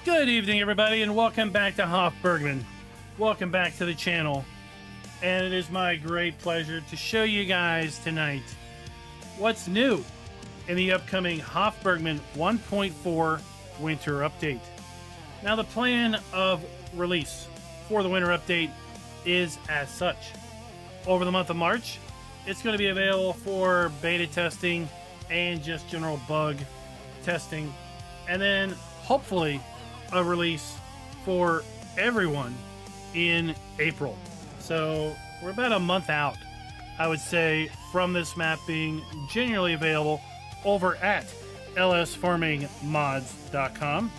Good evening, everybody, and welcome back to Hof Bergmann. Welcome back to the channel. And it is my great pleasure to show you guys tonight what's new in the upcoming Hof Bergmann 1.4 Winter Update. Now, the plan of release for the Winter Update is as such. Over the month of March, it's going to be available for beta testing and just general bug testing. And then, hopefully, a release for everyone in April. So we're about a month out, I would say, from this map being generally available over at lsfarmingmods.com.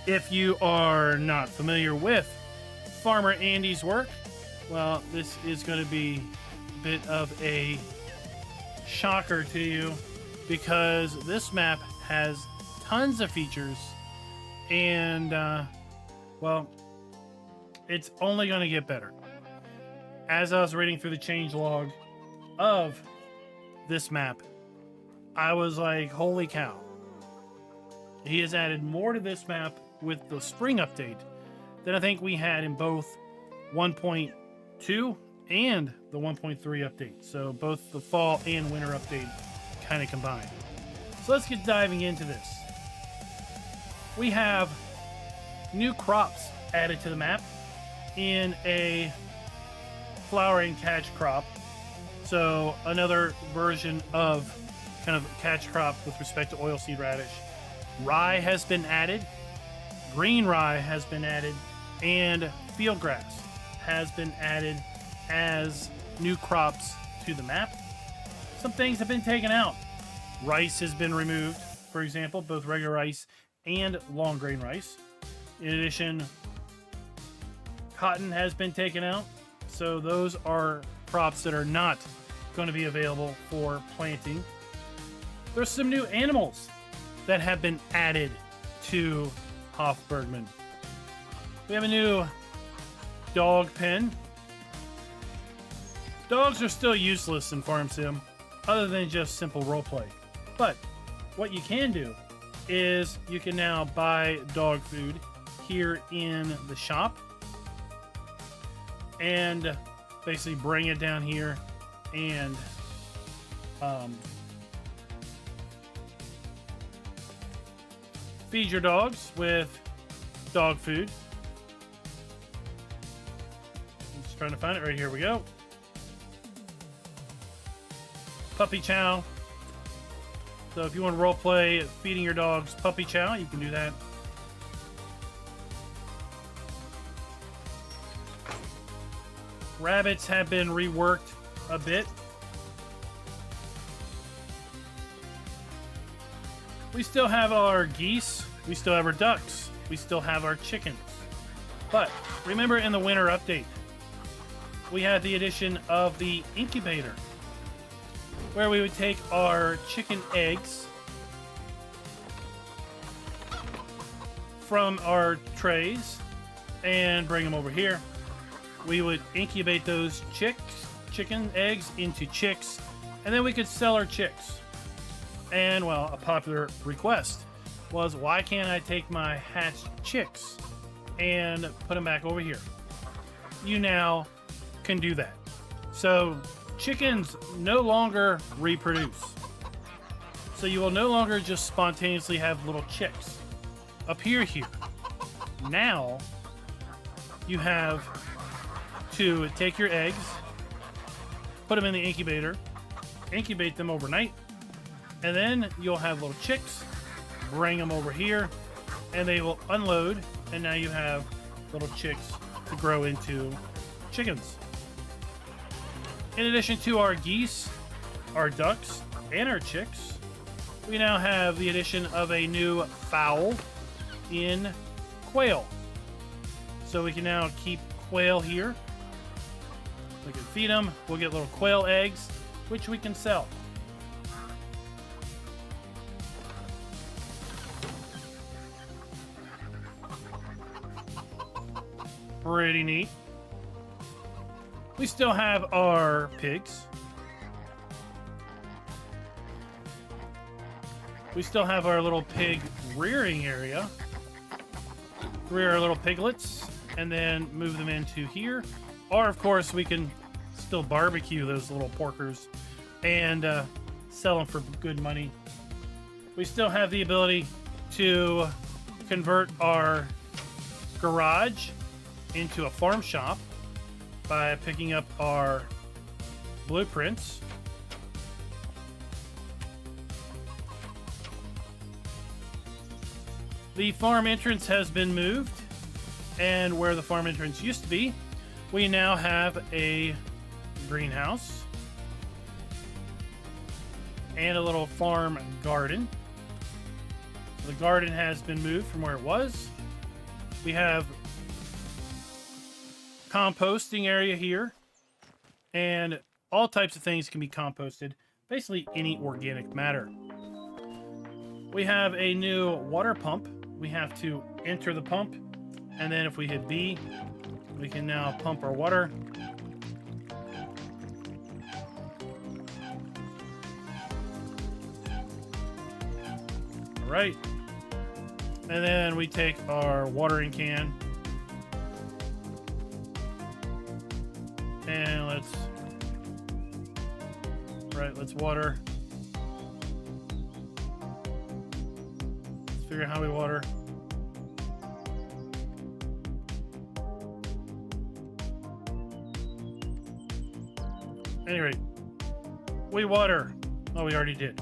If you are not familiar with Farmer Andy's work, well, this is going to be a bit of a shocker to you, because this map has tons of features, and well, it's only going to get better. As I was reading through the changelog of this map, I was like, holy cow. He has added more to this map with the spring update than I think we had in both 1.2 and the 1.3 update. So both the fall and winter update kind of combined. So let's get diving into this. We have new crops added to the map in a flowering catch crop. So another version of kind of catch crop with respect to oilseed radish. Rye has been added, green rye has been added, and field grass has been added as new crops to the map. Some things have been taken out. Rice has been removed, for example, both regular rice and long grain rice. In addition, cotton has been taken out. So those are crops that are not going to be available for planting. There's some new animals that have been added to Hof Bergmann. We have a new dog pen. Dogs are still useless in Farm Sim, other than just simple roleplay. But what you can do is you can now buy dog food here in the shop and basically bring it down here and feed your dogs with dog food. I'm just trying to find it right here. We go. Puppy chow. So if you want to roleplay feeding your dogs puppy chow, you can do that. Rabbits have been reworked a bit. We still have our geese, we still have our ducks, we still have our chickens. But remember, in the winter update, we had the addition of the incubator, where we would take our chicken eggs from our trays and bring them over here. We would incubate those chicken eggs into chicks, and then we could sell our chicks. And, well, a popular request was, why can't I take my hatched chicks and put them back over here? You now can do that. So chickens no longer reproduce. So you will no longer just spontaneously have little chicks appear here. Now you have to take your eggs, put them in the incubator, incubate them overnight, and then you'll have little chicks, bring them over here, and they will unload, and now you have little chicks to grow into chickens. In addition to our geese, our ducks, and our chicks, we now have the addition of a new fowl in quail. So we can now keep quail here. We can feed them. We'll get little quail eggs, which we can sell. Pretty neat. We still have our pigs. We still have our little pig rearing area. Rear our little piglets and then move them into here. Or, of course, we can still barbecue those little porkers and sell them for good money. We still have the ability to convert our garage into a farm shop by picking up our blueprints. The farm entrance has been moved, and where the farm entrance used to be, we now have a greenhouse and a little farm garden. The garden has been moved from where it was. We have composting area here, and all types of things can be composted. Basically any organic matter. We have a new water pump. We have to enter the pump, and then if we hit B, we can now pump our water. All right. And then we take our watering can and let's water. Let's figure out how we water. Anyway, we water. Oh, we already did.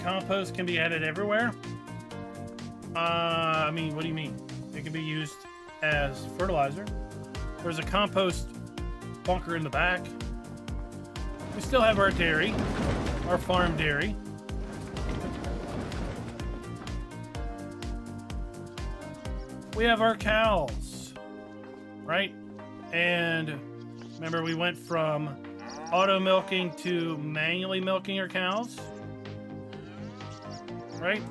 Compost can be added everywhere. I mean, what do you mean? It can be used as fertilizer. There's a compost bunker in the back. We still have our dairy, our farm dairy. We have our cows, right? And remember, we went from auto milking to manually milking our cows. Right?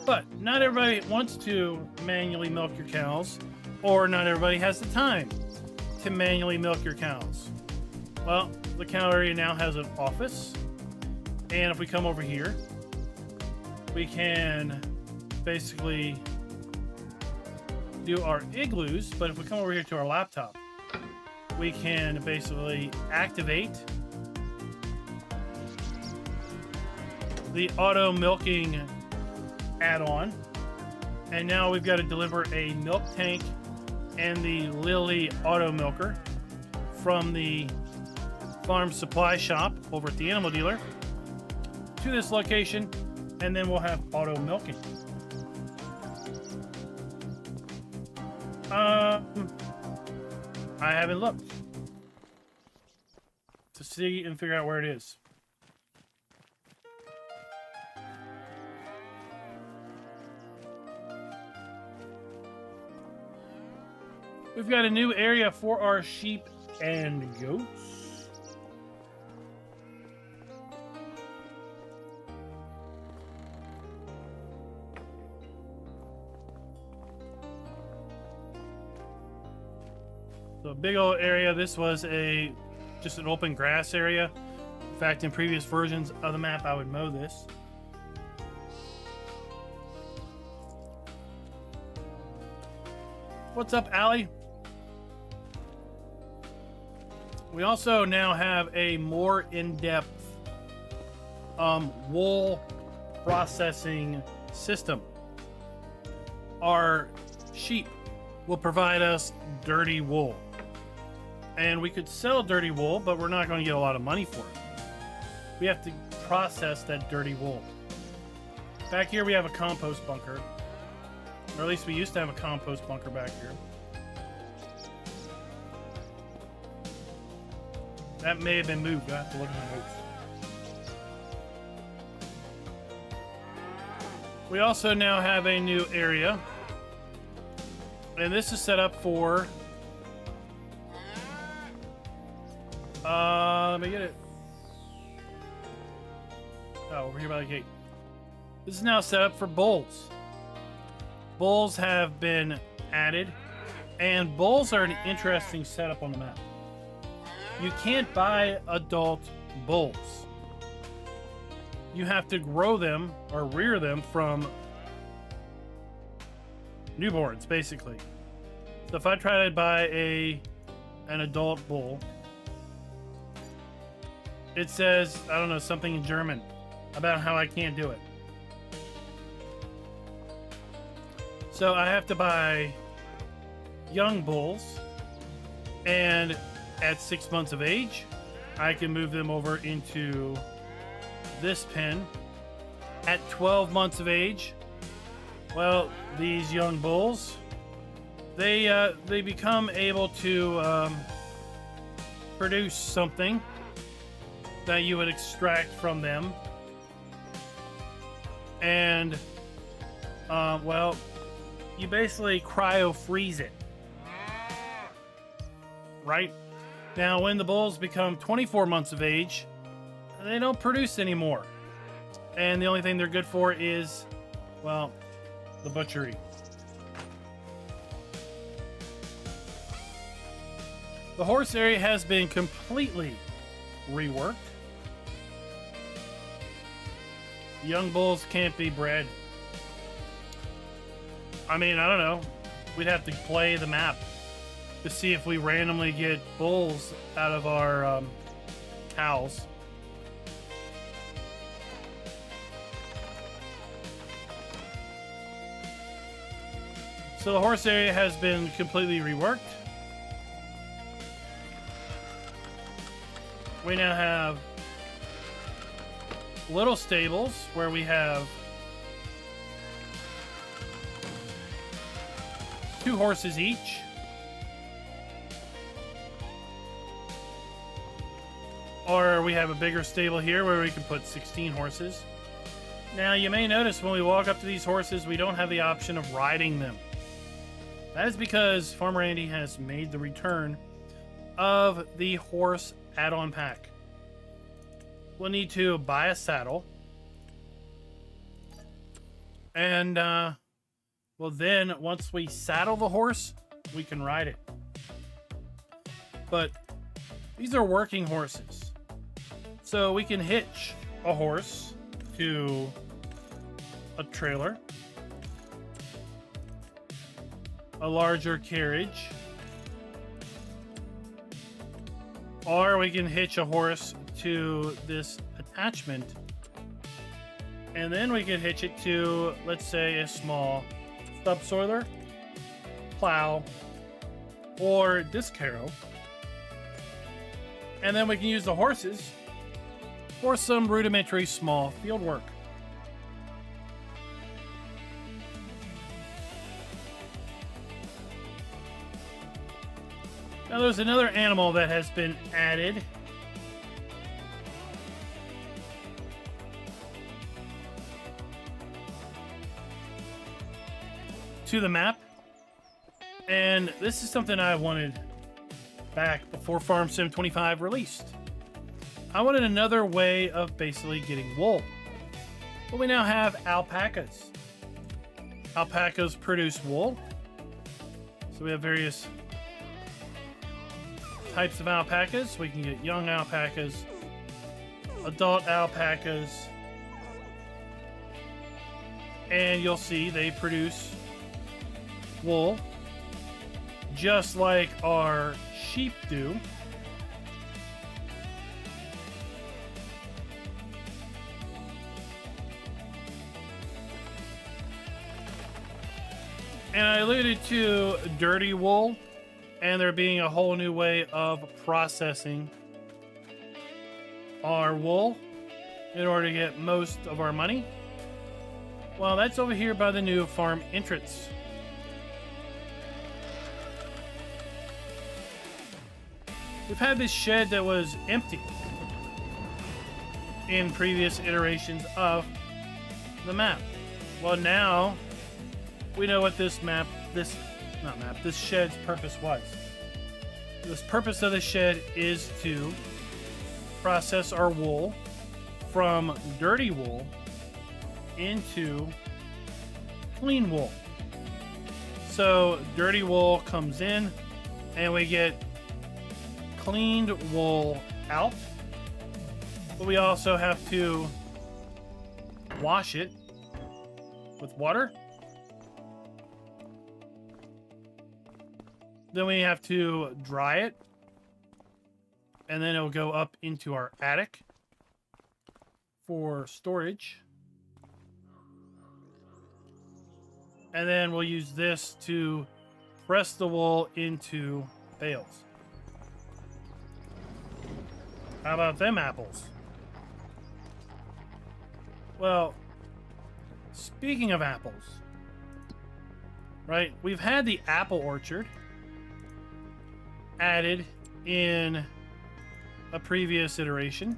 But not everybody wants to manually milk your cows, or not everybody has the time to manually milk your cows. Well, the cow area now has an office, and if we come over here, we can basically do our igloos. But if we come over here to our laptop, we can basically activate the auto milking add-on, and now we've got to deliver a milk tank and the Lily auto milker from the farm supply shop over at the animal dealer to this location, and then we'll have auto milking. I haven't looked to see and figure out where it is. We've got a new area for our sheep and goats. So a big old area. This was just an open grass area. In fact, in previous versions of the map, I would mow this. What's up, Allie? We also now have a more in-depth wool processing system. Our sheep will provide us dirty wool. And we could sell dirty wool, but we're not going to get a lot of money for it. We have to process that dirty wool. Back here we have a compost bunker. Or at least we used to have a compost bunker back here. That may have been moved. I have to look at my notes. We also now have a new area. And this is set up for... let me get it. Oh, over here by the gate. This is now set up for bulls. Bulls have been added, and bulls are an interesting setup on the map. You can't buy adult bulls. You have to grow them or rear them from newborns, basically. So if I try to buy an adult bull, it says, I don't know, something in German about how I can't do it. So I have to buy young bulls, and at 6 months of age, I can move them over into this pen. At 12 months of age, well, these young bulls, they become able to produce something that you would extract from them, and well, you basically cryo freeze it. Right? Now, when the bulls become 24 months of age, they don't produce anymore. And the only thing they're good for is, well, the butchery. The horse area has been completely reworked. Young bulls can't be bred. I mean, I don't know. We'd have to play the map to see if we randomly get bulls out of our cows. So the horse area has been completely reworked. We now have little stables where we have 2 horses each. Or we have a bigger stable here where we can put 16 horses. Now you may notice when we walk up to these horses, we don't have the option of riding them. That is because Farmer Andy has made the return of the horse add-on pack. We'll need to buy a saddle. And, well, then once we saddle the horse, we can ride it. But these are working horses. So we can hitch a horse to a trailer, a larger carriage, or we can hitch a horse to this attachment, and then we can hitch it to, let's say, a small subsoiler, plow, or disc harrow, and then we can use the horses for some rudimentary small field work. Now there's another animal that has been added. To the map. And this is something I wanted back before Farm Sim 25 released. I wanted another way of basically getting wool. But we now have alpacas. Alpacas produce wool. So we have various types of alpacas. We can get young alpacas, adult alpacas, and you'll see they produce wool just like our sheep do. And I alluded to dirty wool and there being a whole new way of processing our wool in order to get most of our money. Well, that's over here by the new farm entrance. We've had this shed that was empty in previous iterations of the map. Well, now we know what this shed's purpose was. The purpose of the shed is to process our wool from dirty wool into clean wool. So dirty wool comes in and we get cleaned wool out, but we also have to wash it with water. Then we have to dry it, and then it'll go up into our attic for storage. And then we'll use this to press the wool into bales. How about them apples? Well, speaking of apples, right? We've had the apple orchard added in a previous iteration.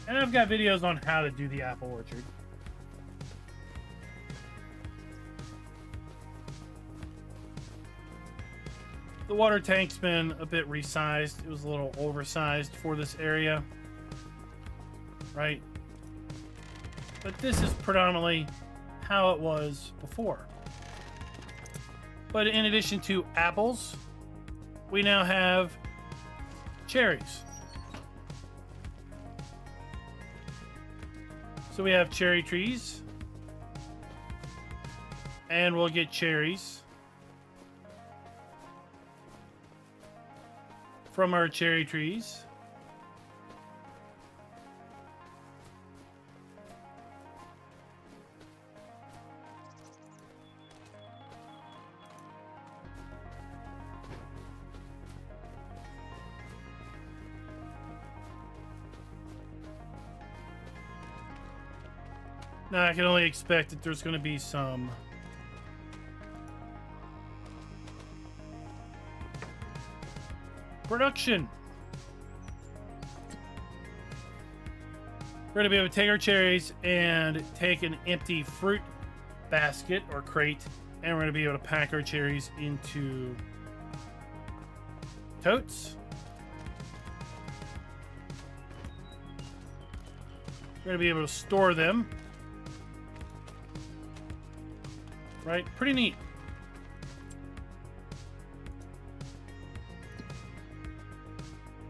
And I've got videos on how to do the apple orchard. The water tank's been a bit resized. It was a little oversized for this area, right? But this is predominantly how it was before. But in addition to apples, we now have cherries. So we have cherry trees, and we'll get cherries from our cherry trees. Now, I can only expect that there's going to be some production. We're going to be able to take our cherries and take an empty fruit basket or crate, and we're going to be able to pack our cherries into totes. We're going to be able to store them. Right? Pretty neat.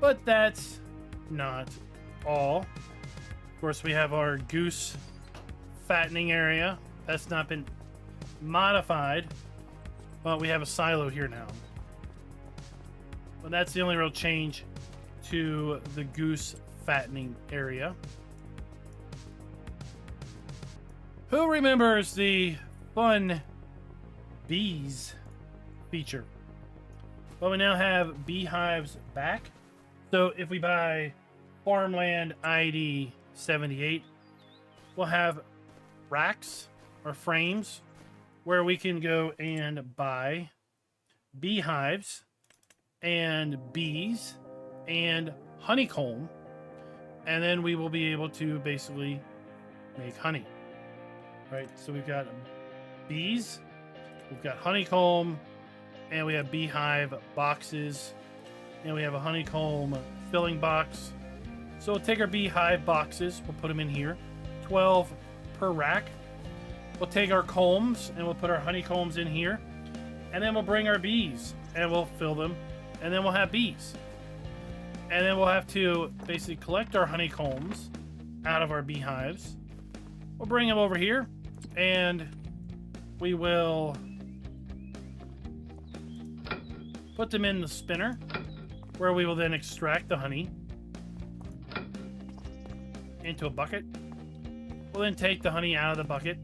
But that's not all. Of course, we have our goose fattening area. That's not been modified, but we have a silo here now. But that's the only real change to the goose fattening area. Who remembers the fun bees feature? Well, we now have beehives back. So if we buy Farmland ID 78, we'll have racks or frames where we can go and buy beehives and bees and honeycomb, and then we will be able to basically make honey. Right? So we've got bees, we've got honeycomb, and we have beehive boxes, and we have a honeycomb filling box. So we'll take our beehive boxes, we'll put them in here, 12 per rack. We'll take our combs and we'll put our honeycombs in here, and then we'll bring our bees and we'll fill them, and then we'll have bees. And then we'll have to basically collect our honeycombs out of our beehives. We'll bring them over here, and we will put them in the spinner, where we will then extract the honey into a bucket. We'll then take the honey out of the bucket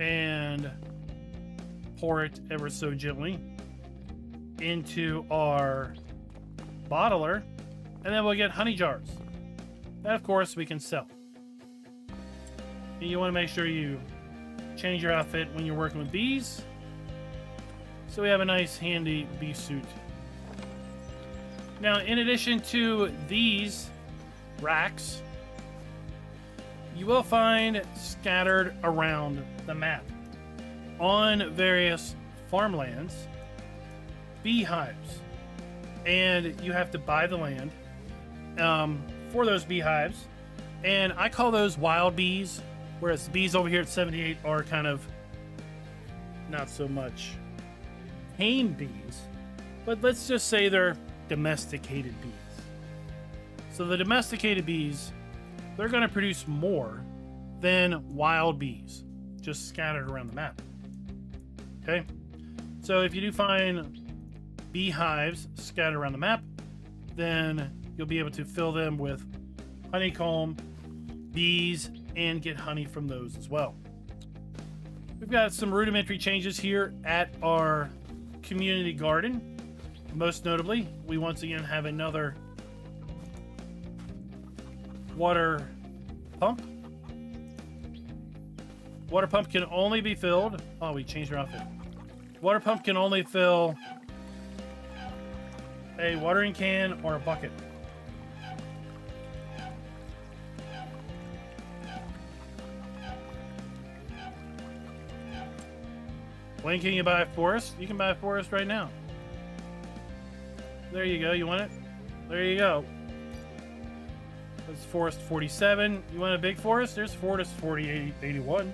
and pour it ever so gently into our bottler, and then we'll get honey jars that, of course, we can sell. And you want to make sure you change your outfit when you're working with bees, so we have a nice handy bee suit. Now, in addition to these racks, you will find scattered around the map on various farmlands beehives, and you have to buy the land for those beehives, and I call those wild bees, whereas the bees over here at 78 are kind of not so much tame bees, but let's just say they're domesticated bees. So the domesticated bees, they're going to produce more than wild bees, just scattered around the map. Okay, so if you do find beehives scattered around the map, then you'll be able to fill them with honeycomb, bees, and get honey from those as well. We've got some rudimentary changes here at our community garden. Most notably, we once again have another water pump. Water pump can only be filled. Oh, we changed our outfit. Water pump can only fill a watering can or a bucket. When can you buy a forest? You can buy a forest right now. There you go. You want it? There you go. That's forest 47. You want a big forest? There's forest 40, 81.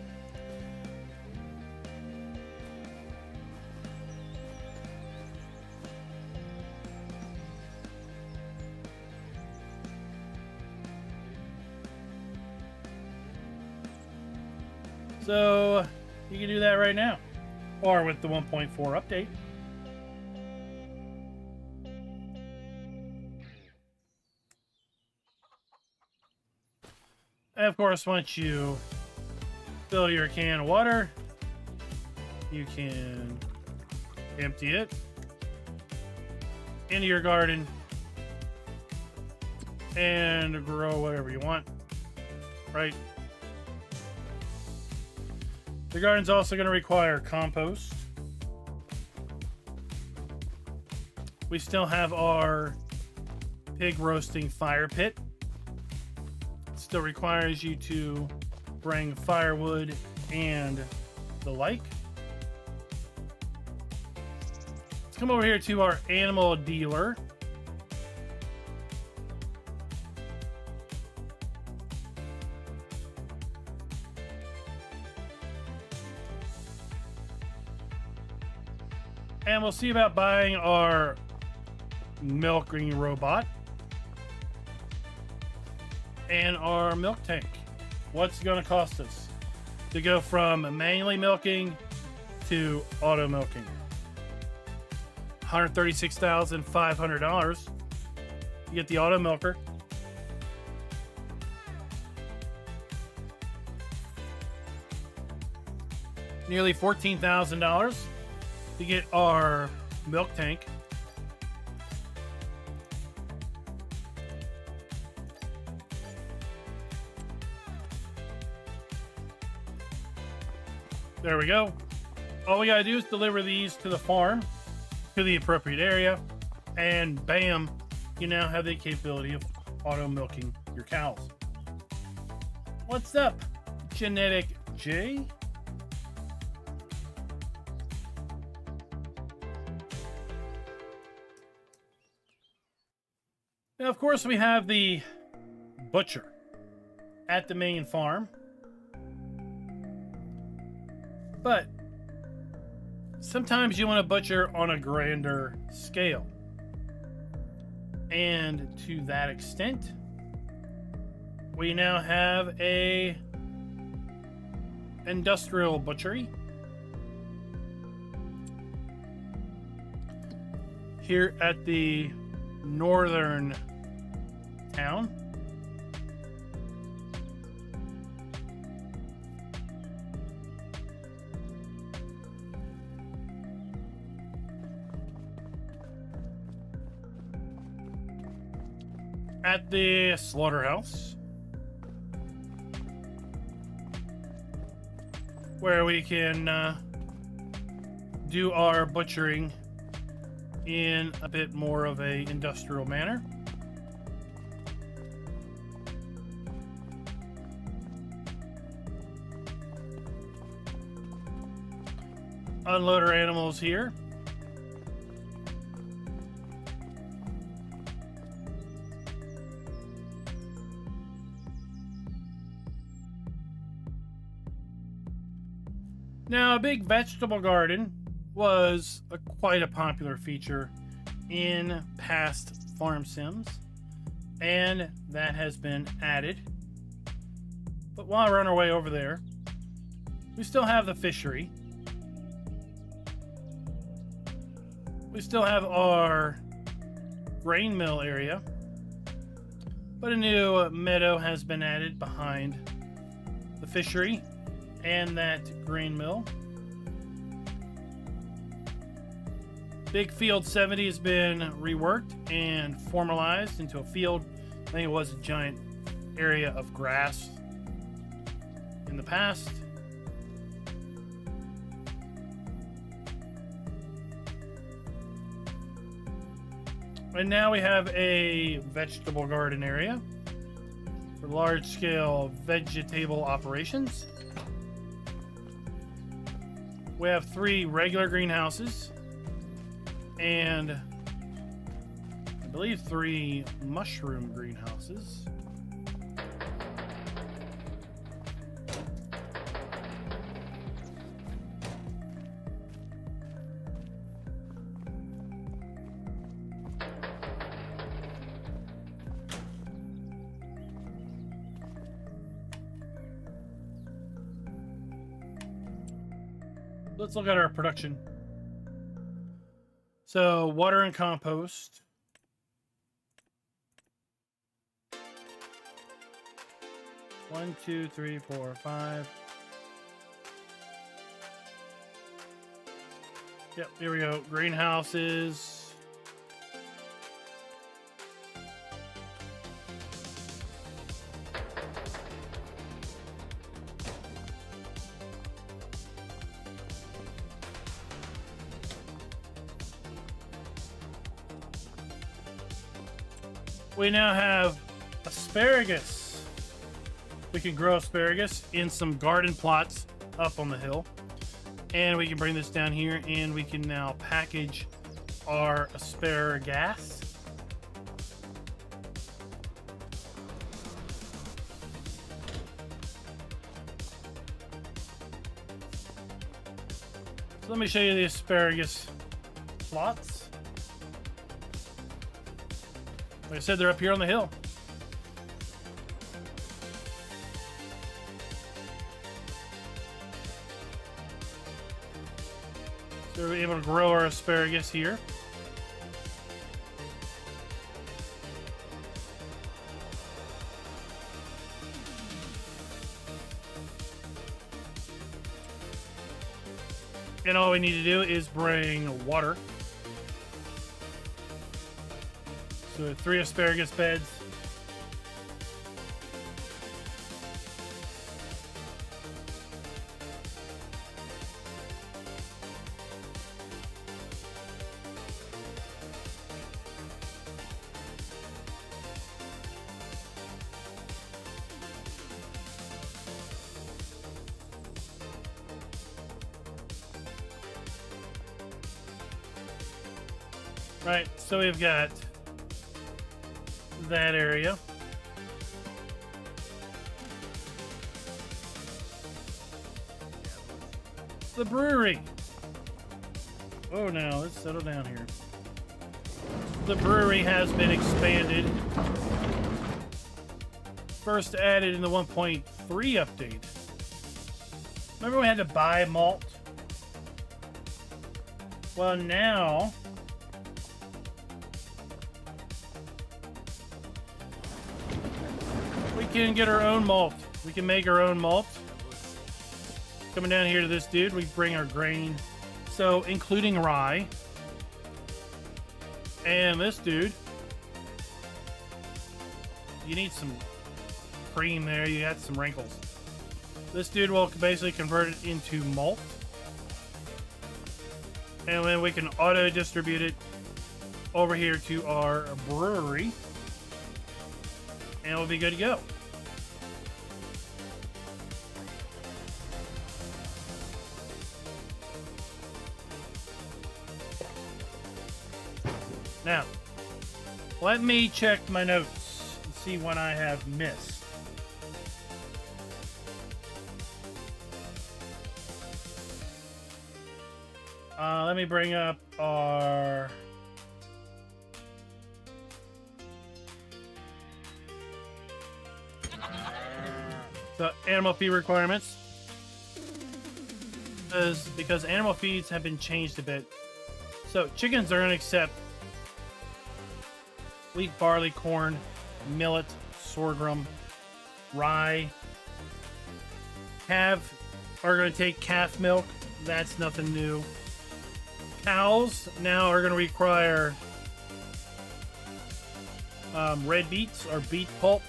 So you can do that right now, or with the 1.4 update. And of course, once you fill your can of water, you can empty it into your garden and grow whatever you want, right? The garden's also going to require compost. We still have our pig roasting fire pit. It still requires you to bring firewood and the like. Let's come over here to our animal dealer. And we'll see about buying our milking robot and our milk tank. What's it going to cost us to go from manually milking to auto milking? $136,500. You get the auto milker. Nearly $14,000 to get our milk tank. There we go. All we gotta do is deliver these to the farm, to the appropriate area, and bam, you now have the capability of auto milking your cows. What's up, Genetic J? Now, of course, we have the butcher at the main farm. But sometimes you want to butcher on a grander scale. And to that extent, we now have a industrial butchery here at the northern town. At the slaughterhouse, where we can do our butchering in a bit more of a industrial manner. Unload our animals here. Now, a big vegetable garden was quite a popular feature in past farm sims, and that has been added. But while we're on our way over there, we still have the fishery. We still have our grain mill area, but a new meadow has been added behind the fishery and that grain mill. Big Field 70 has been reworked and formalized into a field. I think it was a giant area of grass in the past. And now we have a vegetable garden area for large-scale vegetable operations. We have 3 regular greenhouses and I believe 3 mushroom greenhouses. Let's look at our production. So, water and compost. One, two, three, four, 5. Yep, here we go. Greenhouses. We now have asparagus. We can grow asparagus in some garden plots up on the hill. And we can bring this down here and we can now package our asparagus. So let me show you the asparagus plots. Like I said, they're up here on the hill. So we're able to grow our asparagus here. And all we need to do is bring water. So 3 asparagus beds. Right, so we've got that area. The brewery. Oh, now let's settle down here. The brewery has been expanded. First added in the 1.3 update. Remember we had to buy malt? Well, now we can get our own malt. We can make our own malt. Coming down here to this dude, we bring our grain. So, including rye. And this dude, you need some cream there. You got some wrinkles. This dude will basically convert it into malt. And then we can auto distribute it over here to our brewery. And we'll be good to go. Now, let me check my notes and see what I have missed. Let me bring up our... the animal feed requirements. Because animal feeds have been changed a bit. So chickens are going to accept wheat, barley, corn, millet, sorghum, rye. Calf are going to take calf milk. That's nothing new. Cows now are going to require red beets or beet pulp.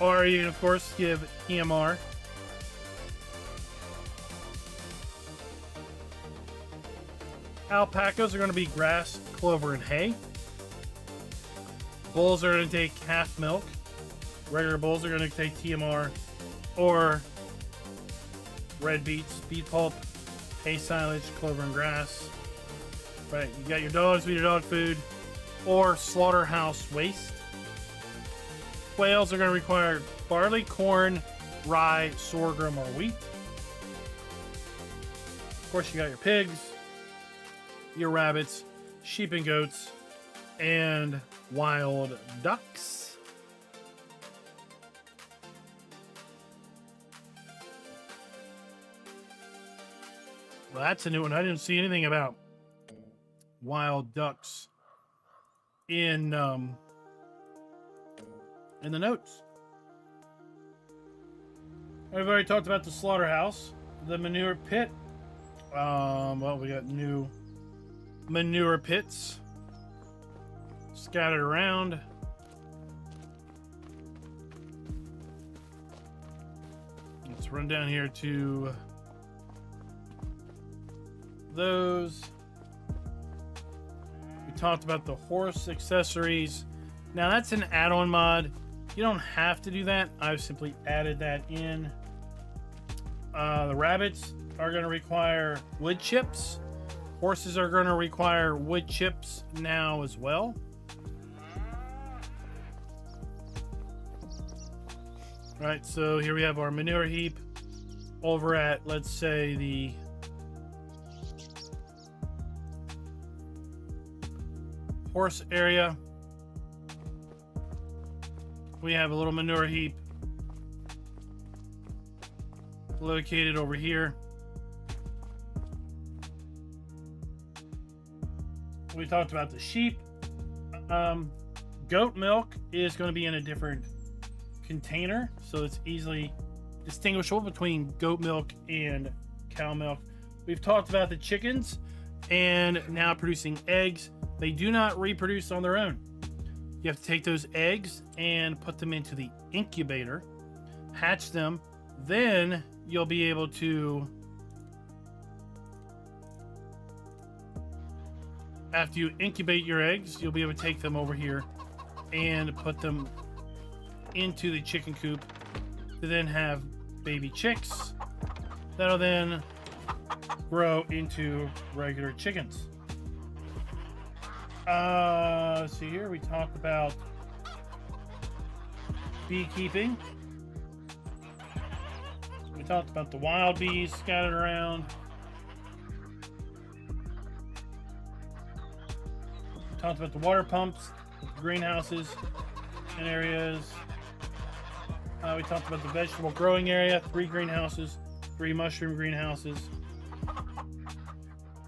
Or you can, of course, give TMR. Alpacas are going to be grass, clover, and hay. Bulls are going to take calf milk. Regular bulls are going to take TMR or red beets, beet pulp, hay silage, clover, and grass. Right, you got your dogs with your dog food or slaughterhouse waste. Quails are going to require barley, corn, rye, sorghum, or wheat. Of course, you got your pigs, your rabbits, sheep and goats, and wild ducks. Well, that's a new one. I didn't see anything about wild ducks in the notes. I've already talked about the slaughterhouse, the manure pit. Well, we got new manure pits scattered around. Let's run down here to those. We talked about the horse accessories. Now that's an add-on mod. You don't have to do that. I've simply added that in. The rabbits are going to require wood chips. Horses are going to require wood chips now as well. All right, so here we have our manure heap over at, let's say, the horse area. We have a little manure heap located over here. We talked about the sheep. Goat milk is going to be in a different container, so it's easily distinguishable between goat milk and cow milk. We've talked about the chickens and now producing eggs. They do not reproduce on their own. You have to take those eggs and put them into the incubator, hatch them, then you'll be able to, after you incubate your eggs, you'll be able to take them over here and put them into the chicken coop to then have baby chicks that'll then grow into regular chickens. See here, we talked about beekeeping. We talked about the wild bees scattered around. We talked about the water pumps, the greenhouses and areas. We talked about the vegetable growing area, 3 greenhouses, 3 mushroom greenhouses.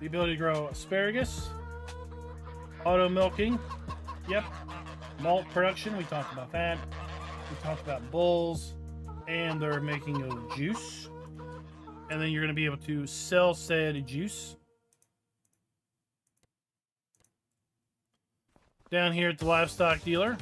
The ability to grow asparagus. Auto milking. Yep. Malt production. We talked about that. We talked about bulls and they're making a juice. And then you're going to be able to sell said juice. Down here at the livestock dealer.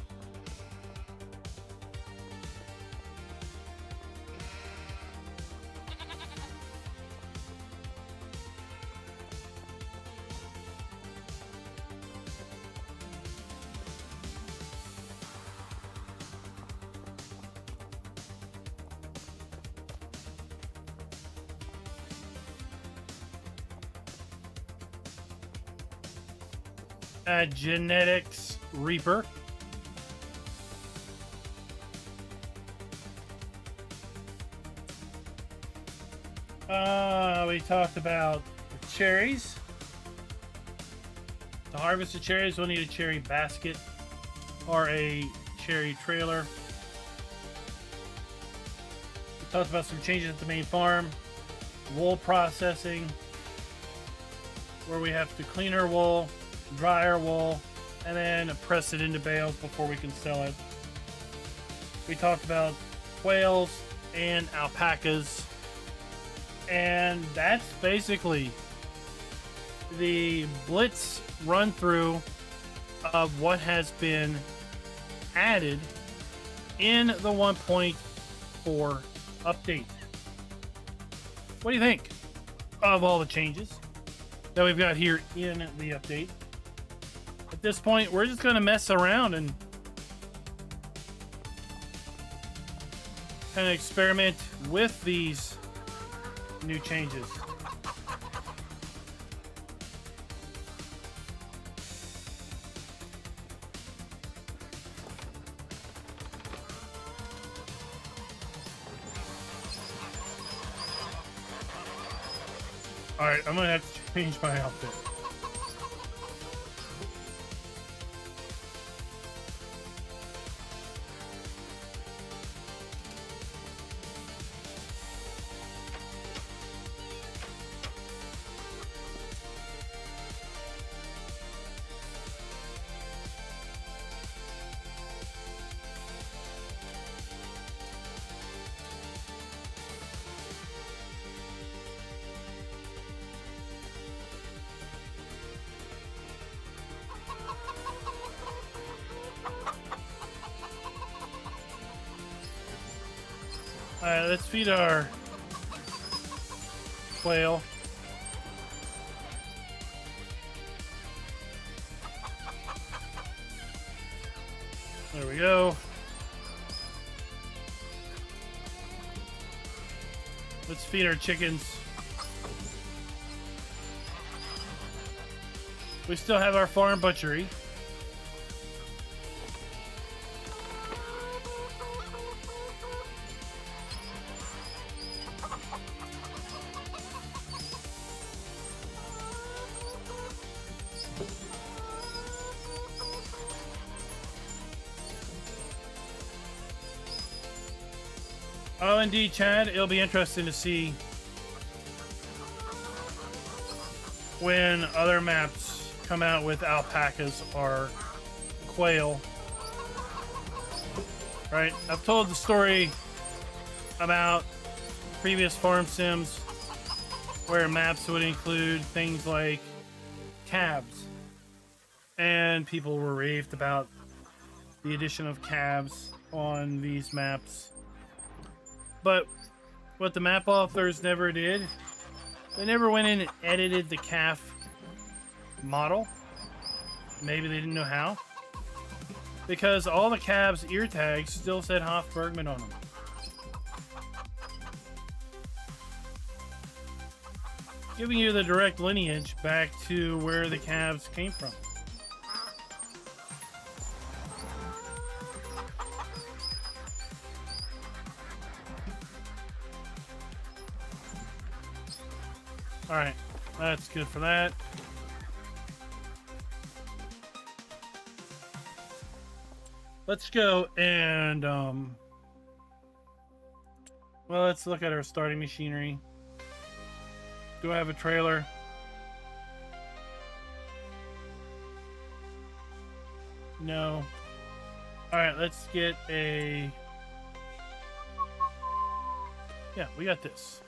Genetics Reaper. We talked about the cherries. To harvest the cherries, we'll need a cherry basket or a cherry trailer. We talked about some changes at the main farm. Wool processing, where we have to clean our wool, dry our wool, and then press it into bales before we can sell it. We talked about quails and alpacas, and that's basically the blitz run through of what has been added in the 1.4 update. What do you think of all the changes that we've got here in the update? At this point, we're just going to mess around and kind of experiment with these new changes. Alright, I'm gonna have to change my outfit. Alright, let's feed our quail. There we go. Let's feed our chickens. We still have our farm butchery. Oh, indeed, Chad. It'll be interesting to see when other maps come out with alpacas or quail. Right? I've told the story about previous farm sims where maps would include things like calves, and people were raved about the addition of calves on these maps. But what the map authors never did, they never went in and edited the calf model. Maybe they didn't know how, because all the calves' ear tags still said Hof Bergmann on them. Giving you the direct lineage back to where the calves came from. Alright, that's good for that. Let's go and, well, let's look at our starting machinery. Do I have a trailer? No. Alright, let's get a... Yeah, we got this.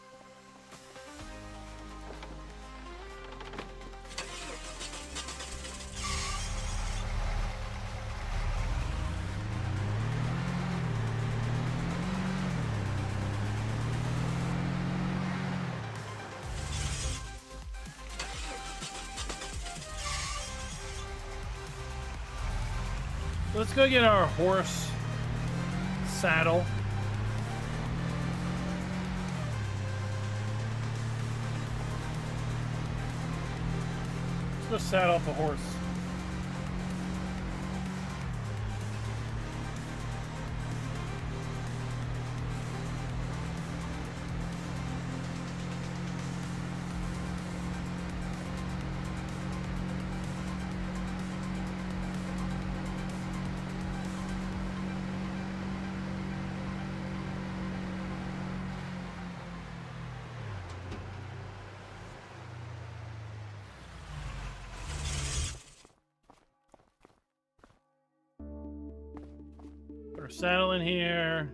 Let's go get our horse saddle. Let's go saddle up a horse. saddle in here.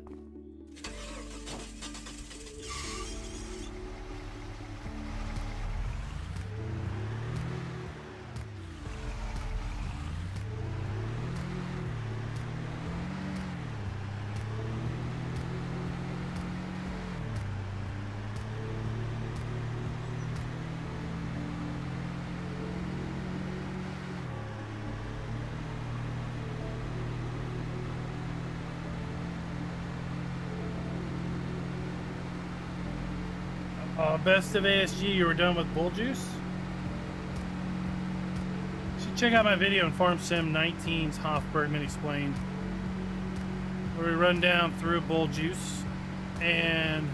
Best of ASG, you were done with bull juice? You should check out my video on Farm Sim 19's Hof Bergmann Explained, where we run down through bull juice. And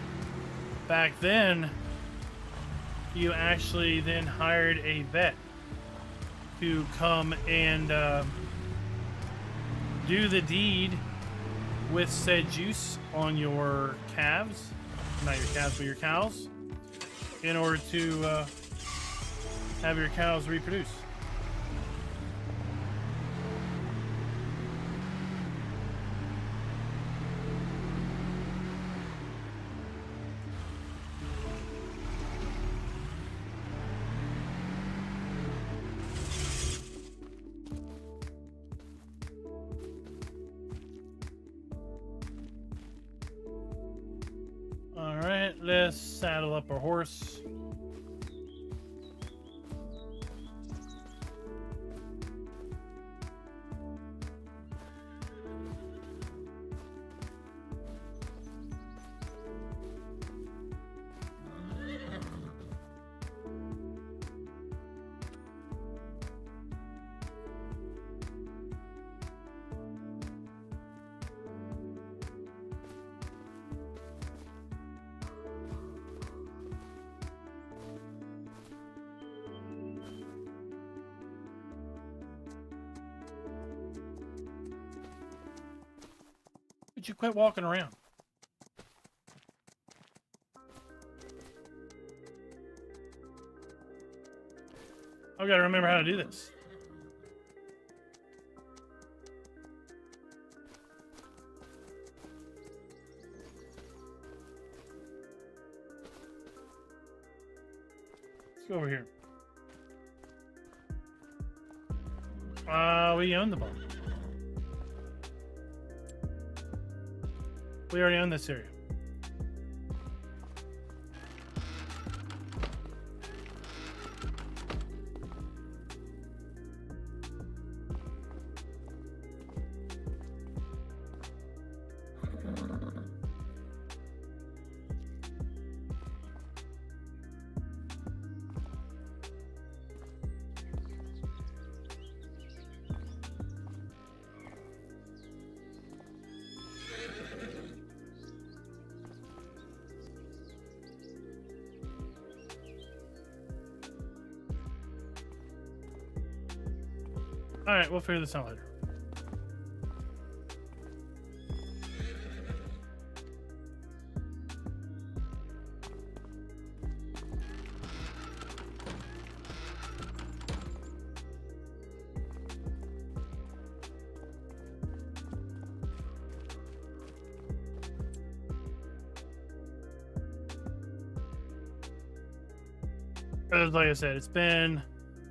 back then, you actually then hired a vet to come and do the deed with said juice on your calves. Not your calves, but your cows, in order to have your cows reproduce. All right, let's saddle up our horse. Would you quit walking around? I've got to remember how to do this. Let's go over here. We own the ball. We already own this area. All right, we'll figure this out later. Like I said, it's been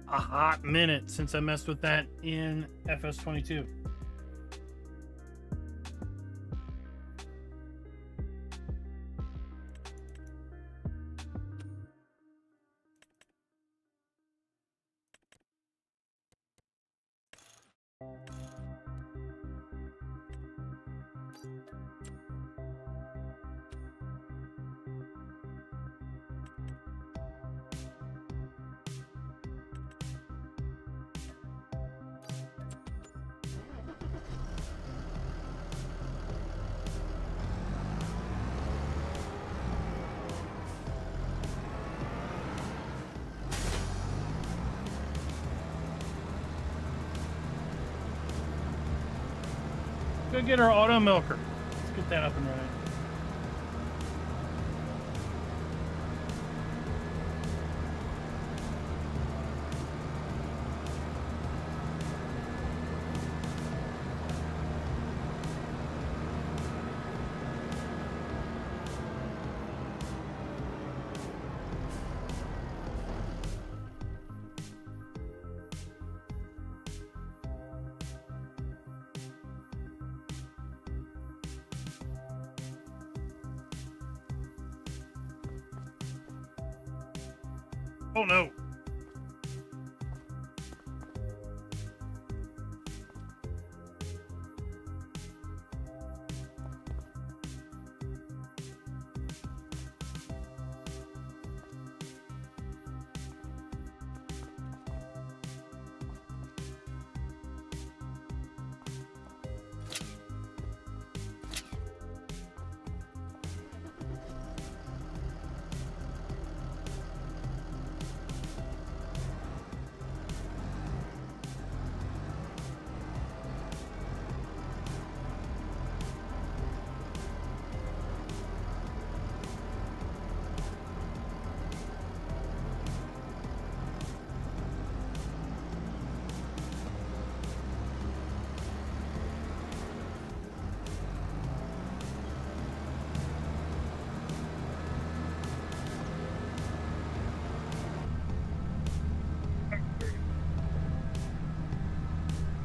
a hot minute since I messed with that in FS22. Go get our auto milker. Let's get that up and running. Oh no.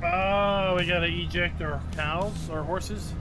Oh, we gotta eject our cows or horses.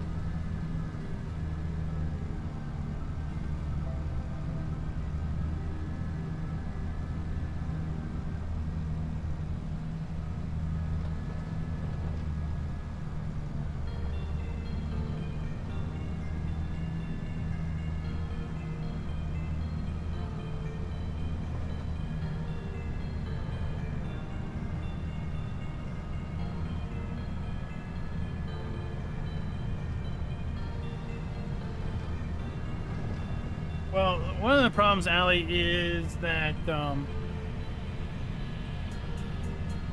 Well, one of the problems, Allie, is that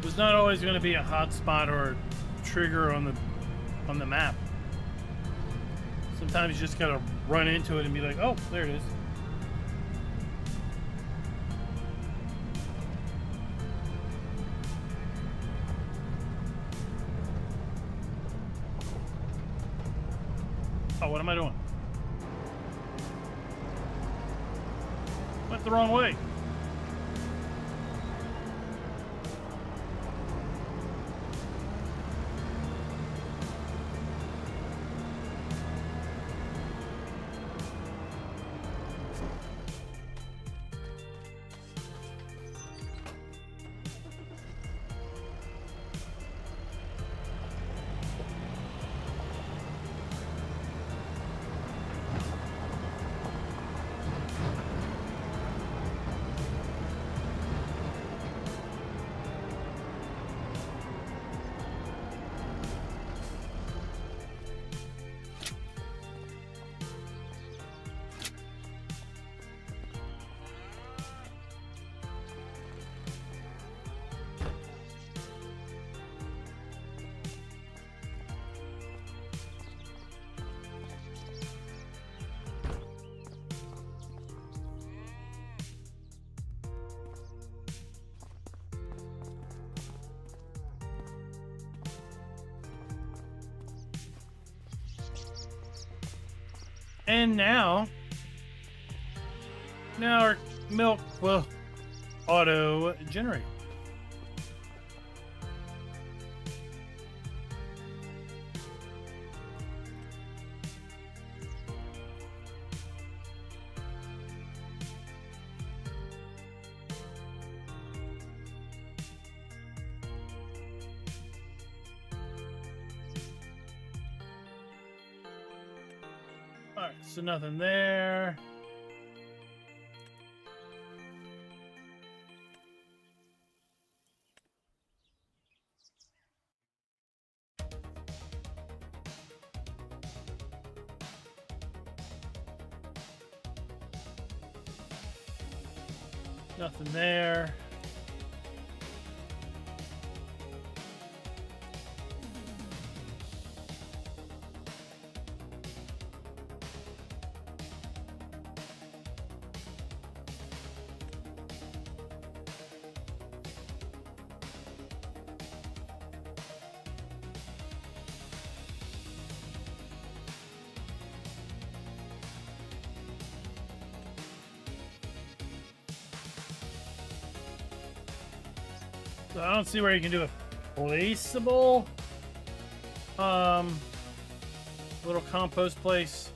there's not always going to be a hotspot or a trigger on the map. Sometimes you just gotta run into it and be like, "Oh, there it is." Oh, what am I doing? Went the wrong way. And now our milk will auto generate. Alright, so nothing there. Nothing there. So I don't see where you can do a placeable little compost place.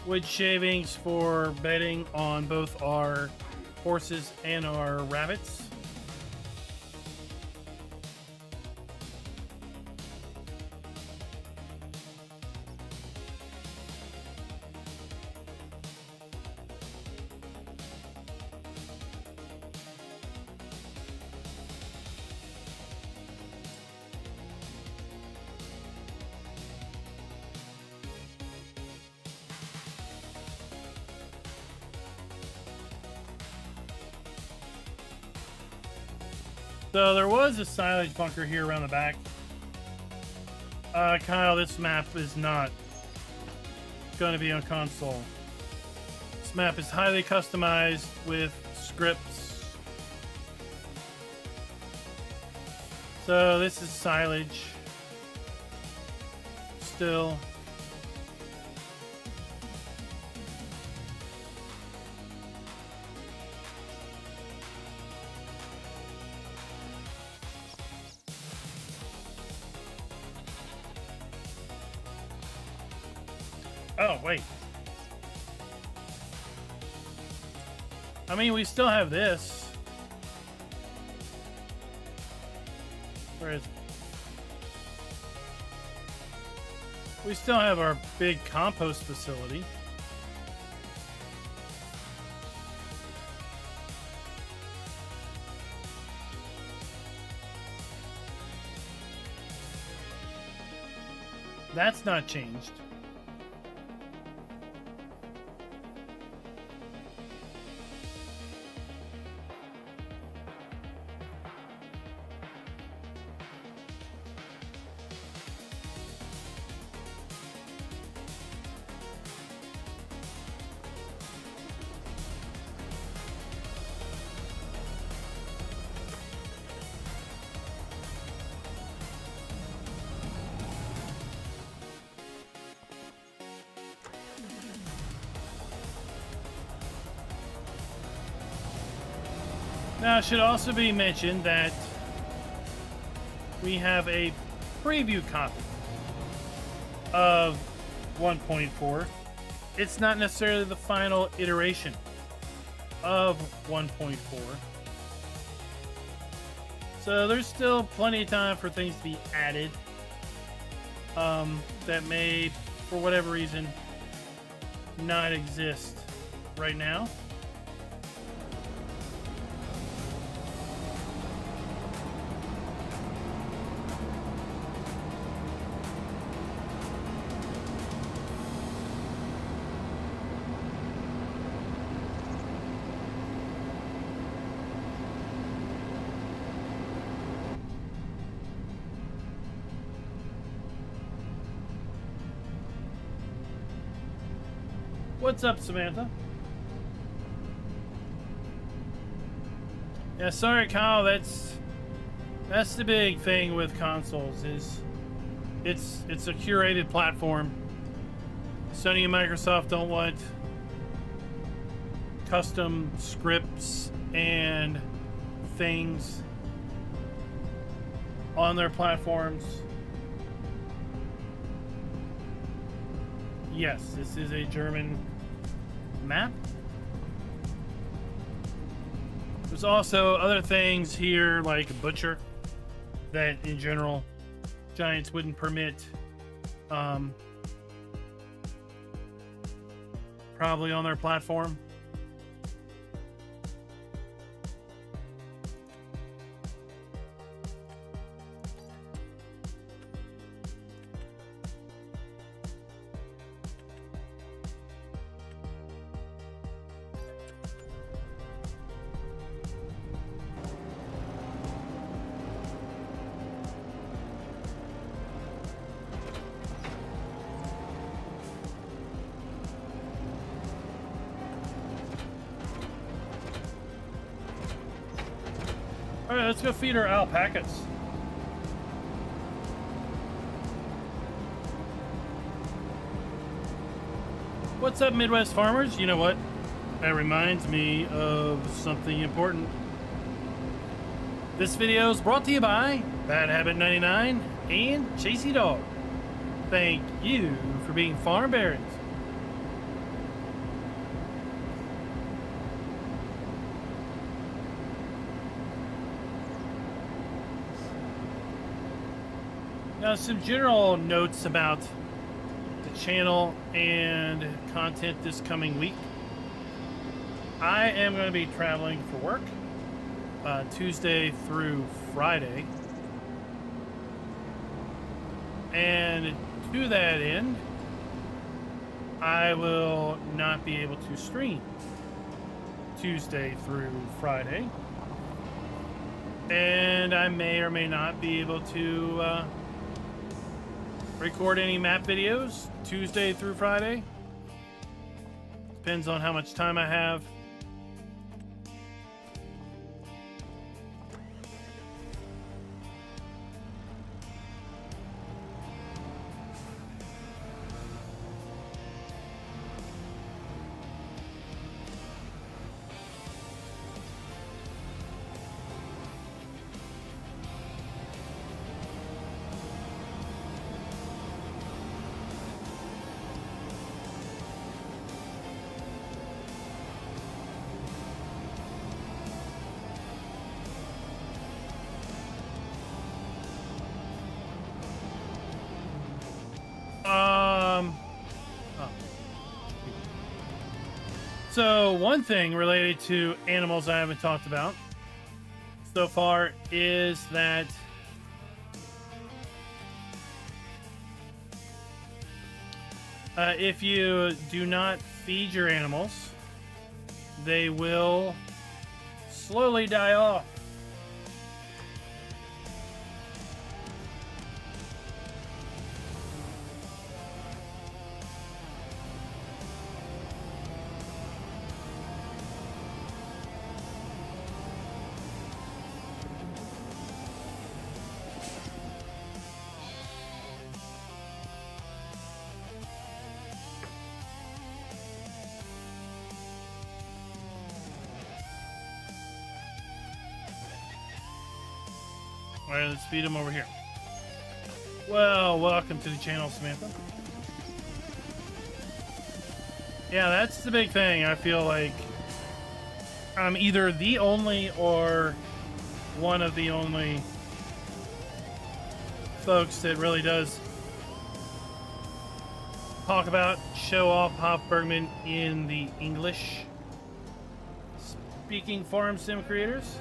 wood shavings for bedding on both our horses and our rabbits. So there was a silage bunker here around the back. Kyle, this map is not going to be on console. This map is highly customized with scripts. So this is silage. Still. Oh, wait. I mean, we still have this. Where is it? We still have our big compost facility. That's not changed. Now, it should also be mentioned that we have a preview copy of 1.4. It's not necessarily the final iteration of 1.4. So there's still plenty of time for things to be added that may, for whatever reason, not exist right now. What's up, Samantha? Yeah, sorry, Kyle. That's the big thing with consoles is it's a curated platform. Sony and Microsoft don't want custom scripts and things on their platforms. Yes, this is a German map. There's also other things here like Butcher that in general Giants wouldn't permit probably on their platform. All right, let's go feed our alpacas. What's up, Midwest farmers? You know what? That reminds me of something important. This video is brought to you by Bad Habit 99 and Chasey Dog. Thank you for being farm barons. Now, some general notes about the channel and content this coming week. I am going to be traveling for work Tuesday through Friday. And to that end, I will not be able to stream Tuesday through Friday. And I may or may not be able to record any map videos Tuesday through Friday. Depends on how much time I have. So one thing related to animals I haven't talked about so far is that if you do not feed your animals, they will slowly die off. Alright, let's feed him over here. Well, welcome to the channel, Samantha. Yeah, that's the big thing. I feel like I'm either the only or one of the only folks that really does talk about, show off Hof Bergmann in the English speaking farm sim creators.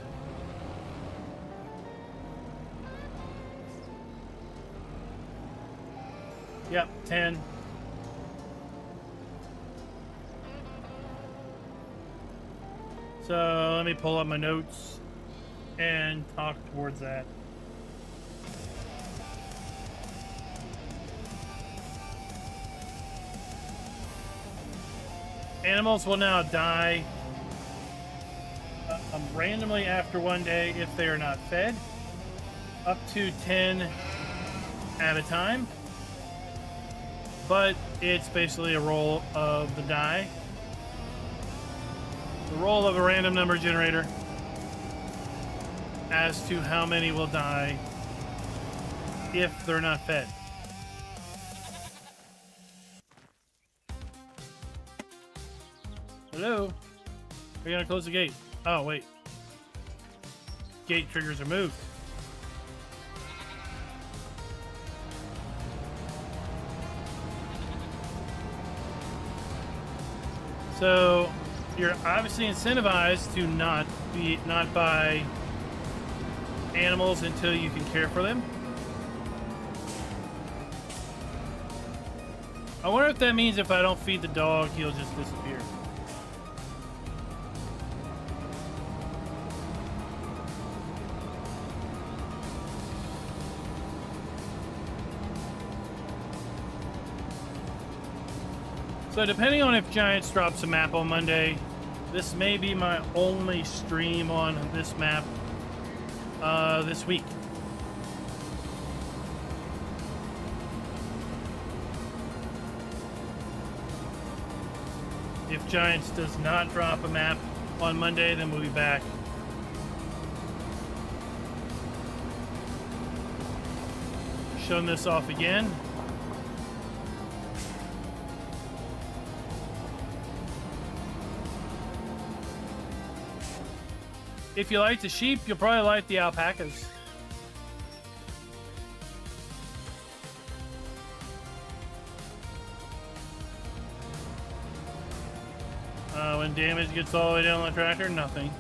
Yep, 10. So let me pull up my notes and talk towards that. Animals will now die randomly after one day if they are not fed, up to 10 at a time. But it's basically a roll of the die. The roll of a random number generator as to how many will die if they're not fed. Hello? We're gonna close the gate. Oh, wait. Gate triggers are moved. So you're obviously incentivized to not buy animals until you can care for them. I wonder if that means if I don't feed the dog, he'll just disappear. So depending on if Giants drops a map on Monday, this may be my only stream on this map this week. If Giants does not drop a map on Monday, then we'll be back. Showing this off again. If you like the sheep, you'll probably like the alpacas. When damage gets all the way down the tractor, nothing.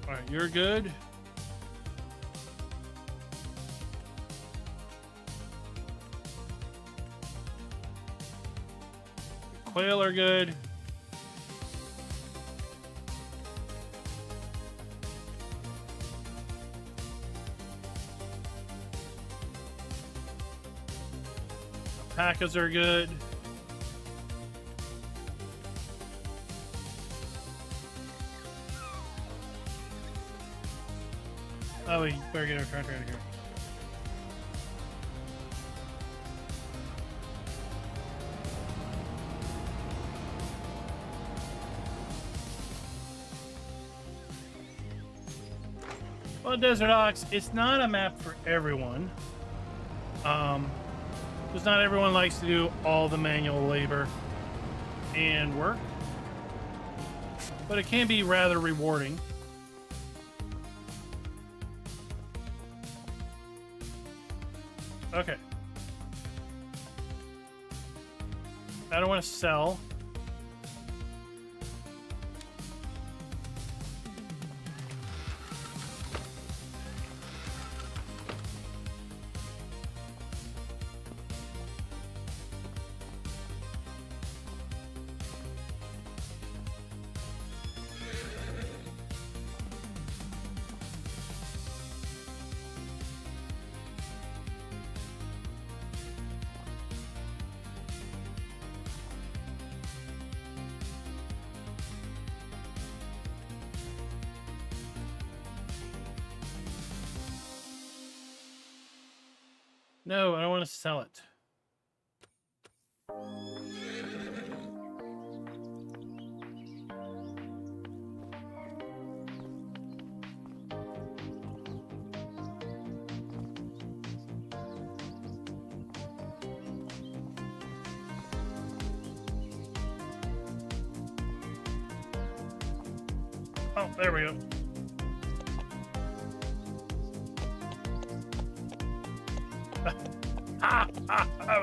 All right, you're good. Quail are good. Alpacas are good. Oh, we better get our tractor out of here. Well, Desert Ox, it's not a map for everyone. Because not everyone likes to do all the manual labor and work. But it can be rather rewarding. Okay. I don't want to sell. No, I don't want to sell it. Oh, there we go.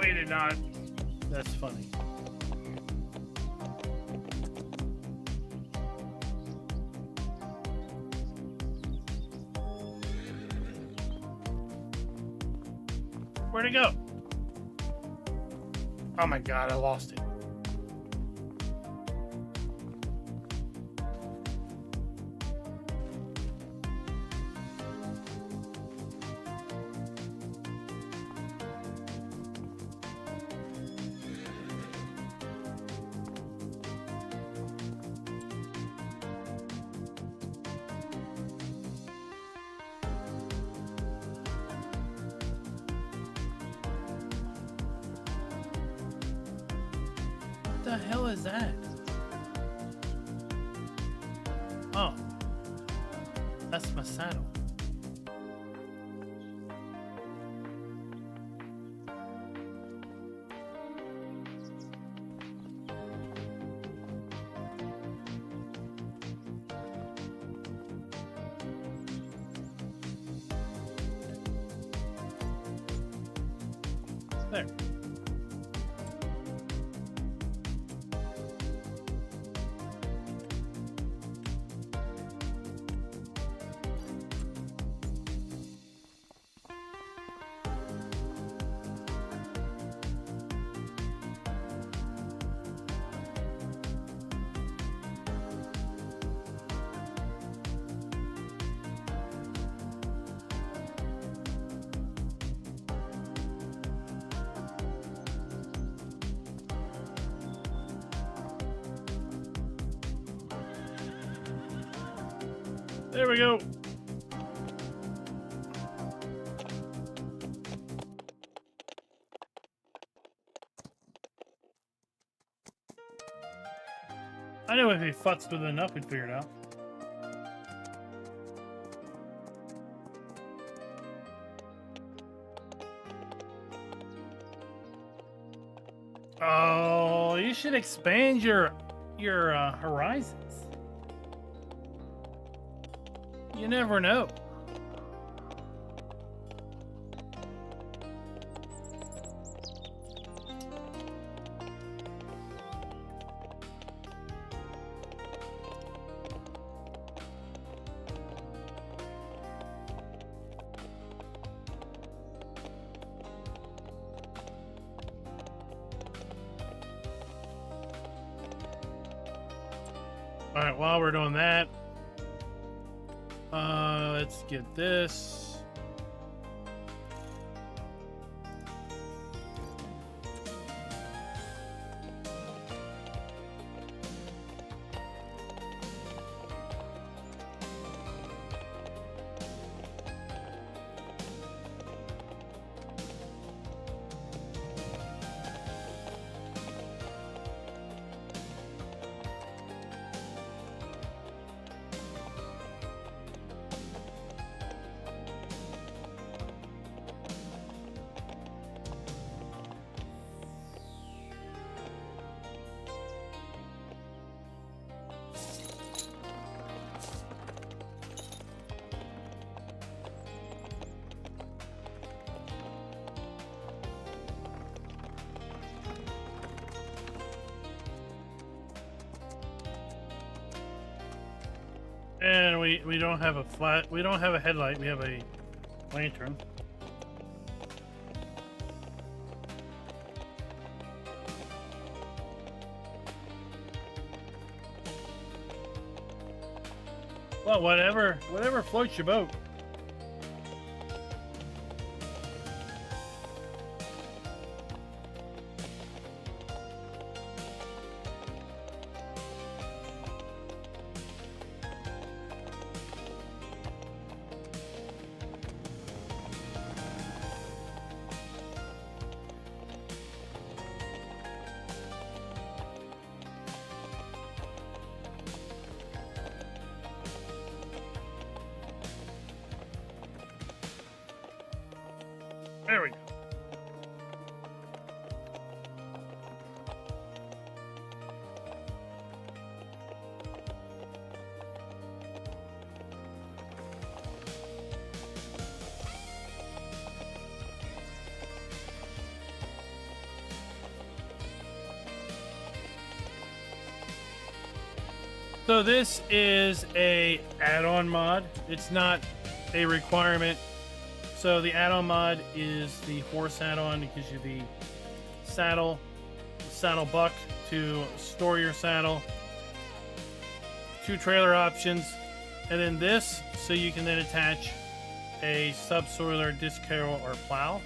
We did not. That's funny. Where'd it go? Oh my god, I lost it. What the hell is that? Oh, that's my saddle. There. There we go. I know if he futzed with it enough, he'd figure it out. Oh, you should expand your horizons. You never know. All right, while we're doing that, let's get this. And we don't have we don't have a headlight, we have a lantern. Well, whatever floats your boat. There we go. So this is a add-on mod. It's not a requirement. So the add-on mod is the horse add-on. It gives you the saddle buck to store your saddle, 2 trailer options, and then this so you can then attach a subsoiler, disc harrow, or plow.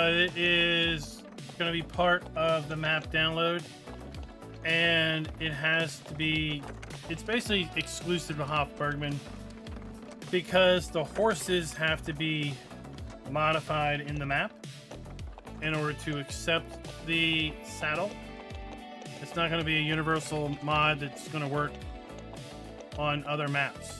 It is going to be part of the map download, and it has to be, it's basically exclusive to Hof Bergmann because the horses have to be modified in the map in order to accept the saddle. It's not going to be a universal mod that's going to work on other maps.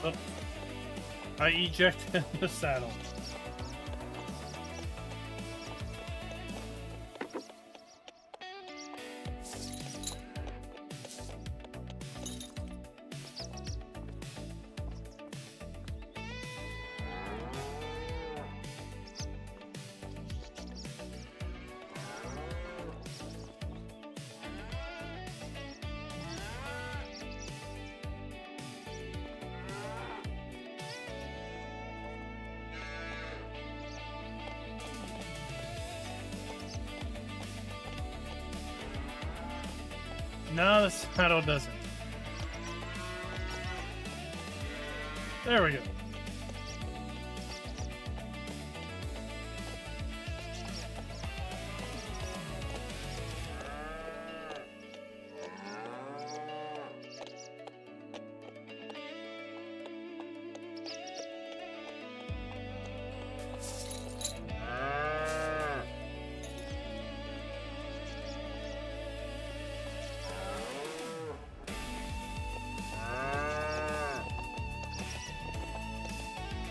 Oh, I ejected the saddle. No, the saddle doesn't. There we go.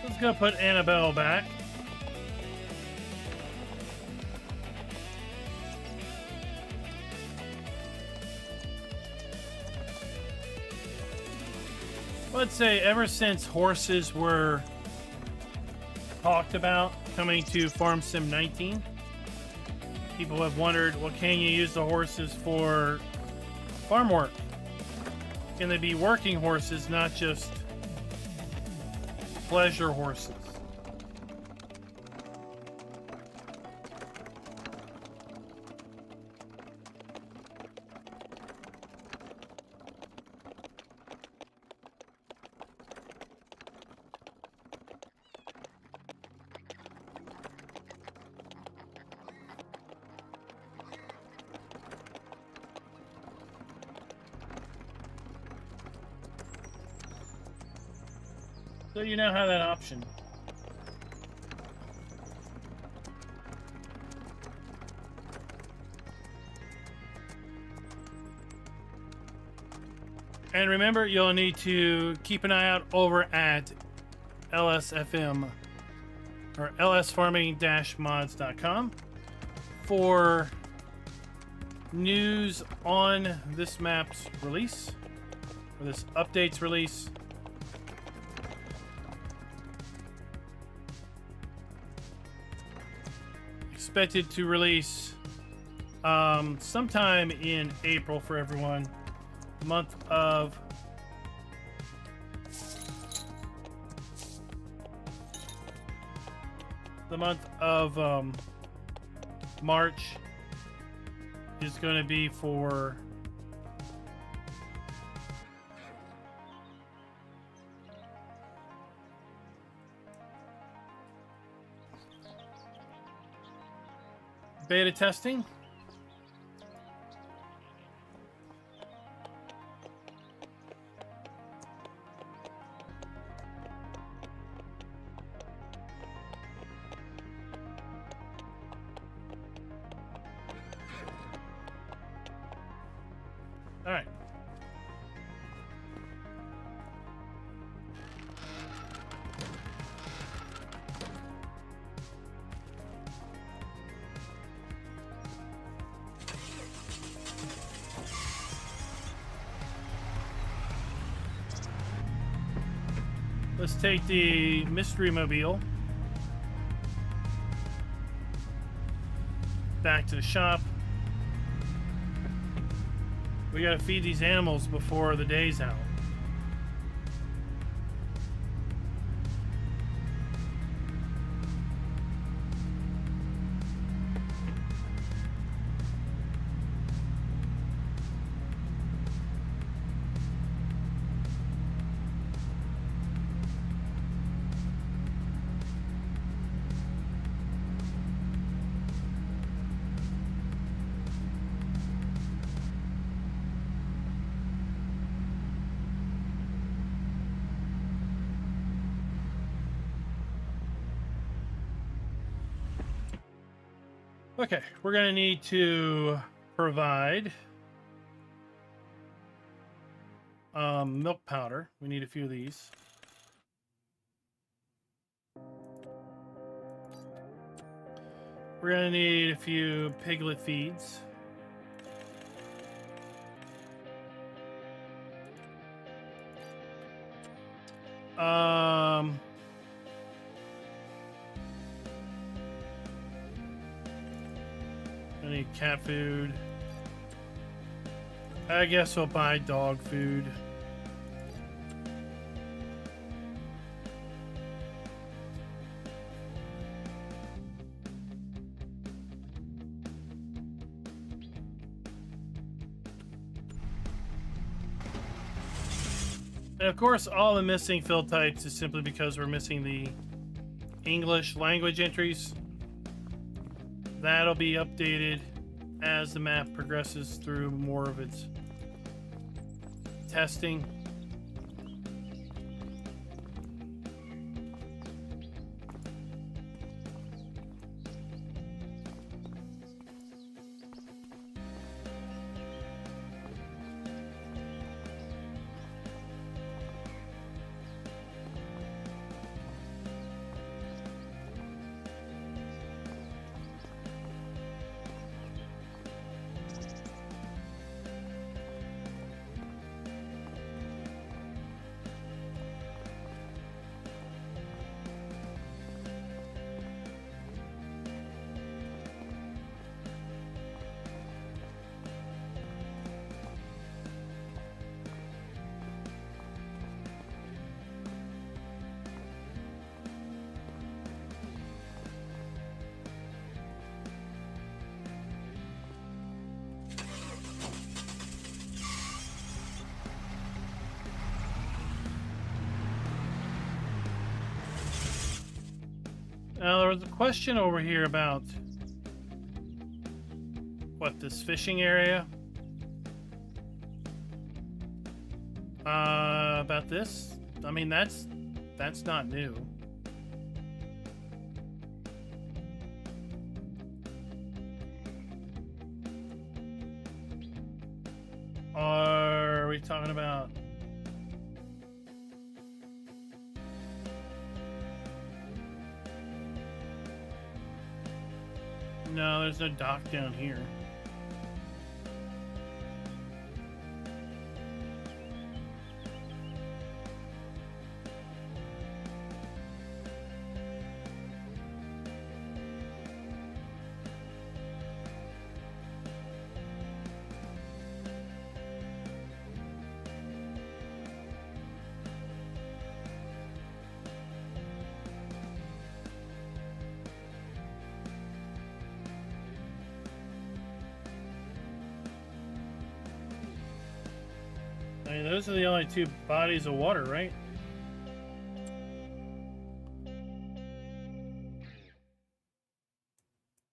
Let's go put Annabelle back. Let's say ever since horses were talked about coming to Farm Sim 19, people have wondered, well, can you use the horses for farm work? Can they be working horses, not just pleasure horses? So you now have that option. And remember, you'll need to keep an eye out over at LSFM or lsfarming-mods.com for news on this map's release, or this update's release. Expected to release sometime in April for everyone. Month of March is going to be for beta testing. All right. Let's take the mystery mobile back to the shop. We gotta feed these animals before the day's out. Okay, we're going to need to provide milk powder. We need a few of these. We're going to need a few piglet feeds. I need cat food. I guess we'll buy dog food. And of course, all the missing field types is simply because we're missing the English language entries. That'll be updated as the map progresses through more of its testing. Now, there was a question over here about what, this fishing area? About this? I mean, that's not new. Are we talking about? No, there's no dock down here. I mean, those are the only two bodies of water, right?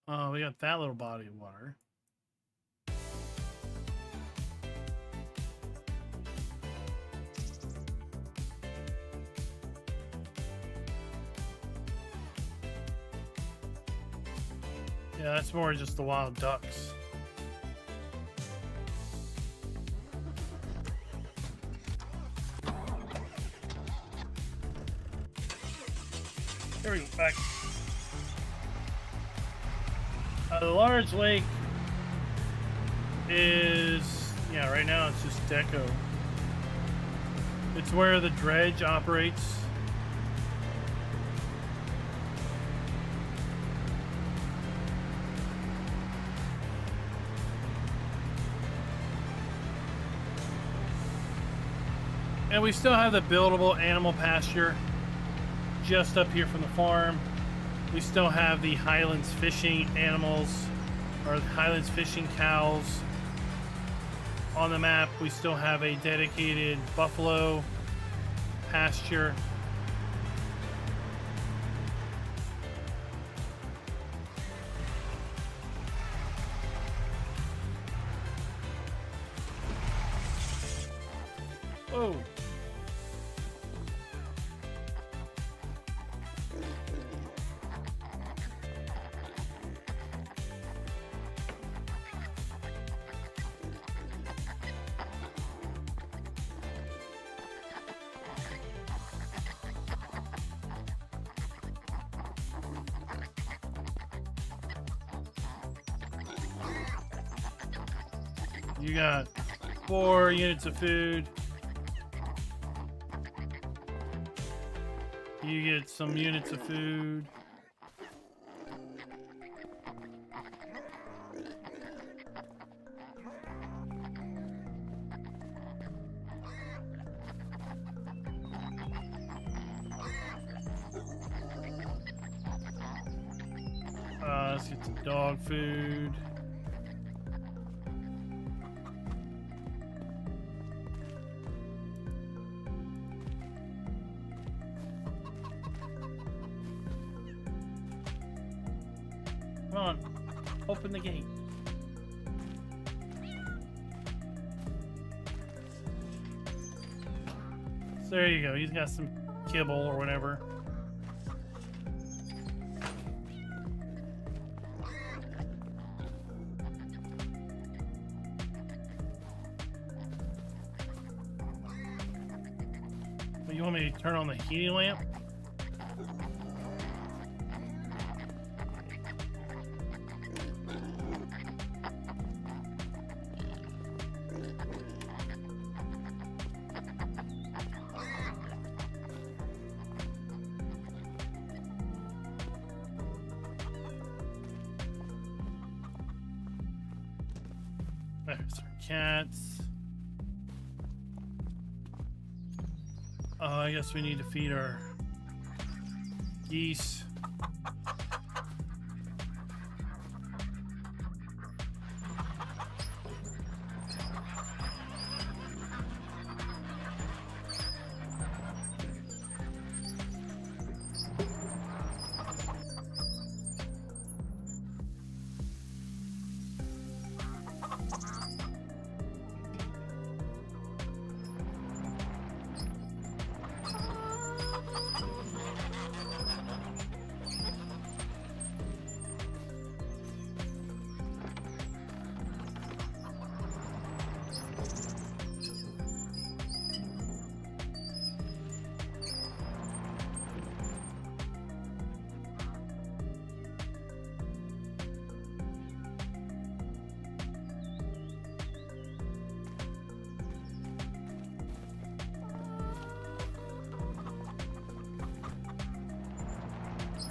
Oh, we got that little body of water. Yeah, that's more just the wild ducks. There we go, back. The large lake is, yeah, right now it's just deco. It's where the dredge operates. And we still have the buildable animal pasture just up here from the farm. We still have the Highlands fishing animals, or Highlands fishing cows on the map. We still have a dedicated buffalo pasture. Whoa. You got 4 units of food. You get some units of food. Let's get some dog food. Come on. Open the gate. So there you go. He's got some kibble or whatever. You want me to turn on the heating lamp? There's our cats. I guess we need to feed our geese.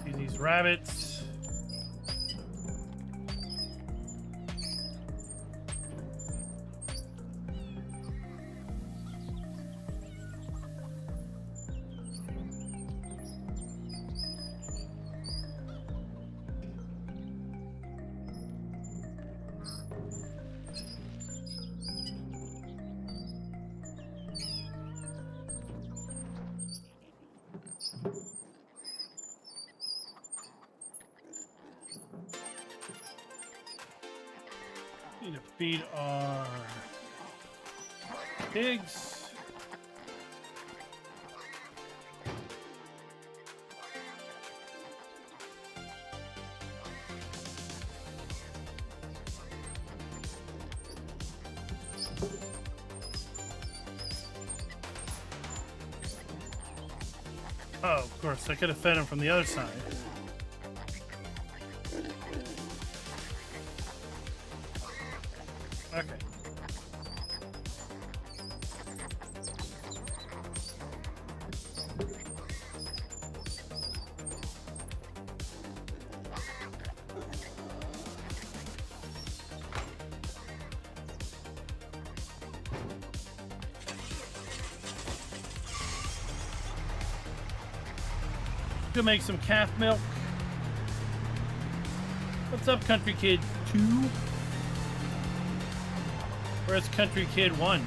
See these rabbits. Need to feed our pigs. Oh, of course, I could have fed him from the other side. Okay. Go make some calf milk. What's up, Country Kid 2? Where's Country Kid 1?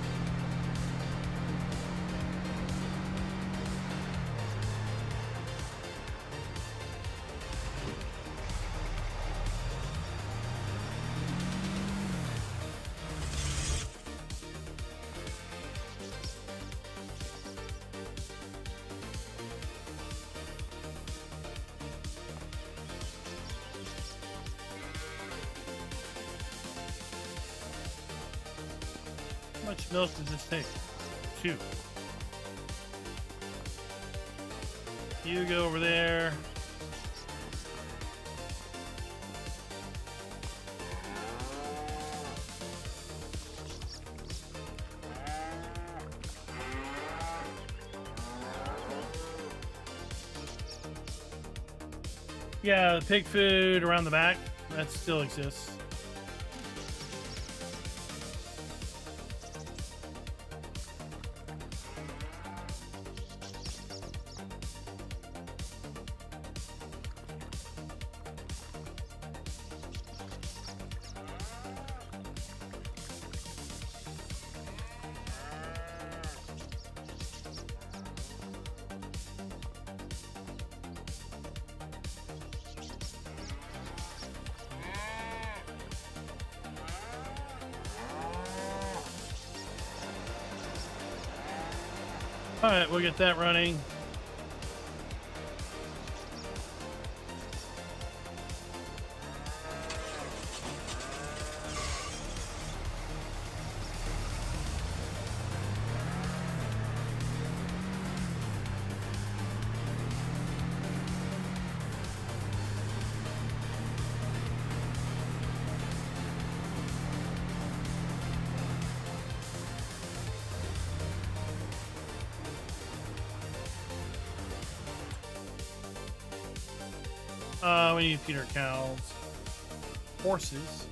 How much milk does this take? 2. You go over there. Yeah, the pig food around the back, that still exists. Alright, we'll get that running. We need to feed our cows. Horses.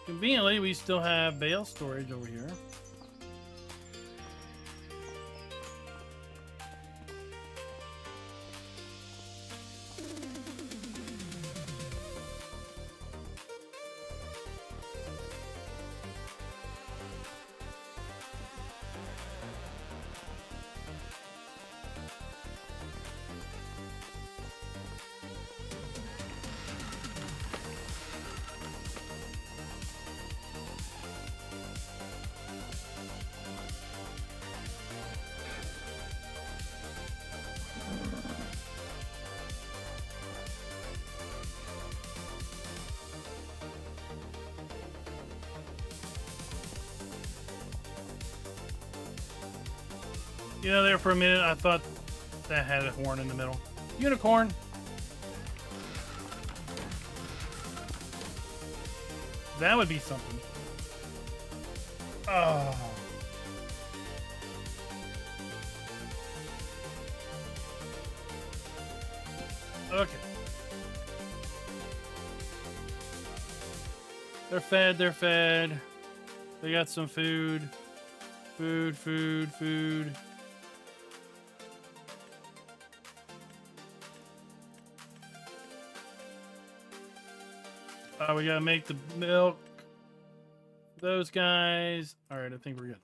Conveniently, we still have bale storage over here. You know, there for a minute, I thought that had a horn in the middle. Unicorn. That would be something. Oh. Okay. They're fed, they're fed. They got some food. Food, food, food. We gotta make the milk. Those guys. Alright, I think we're good.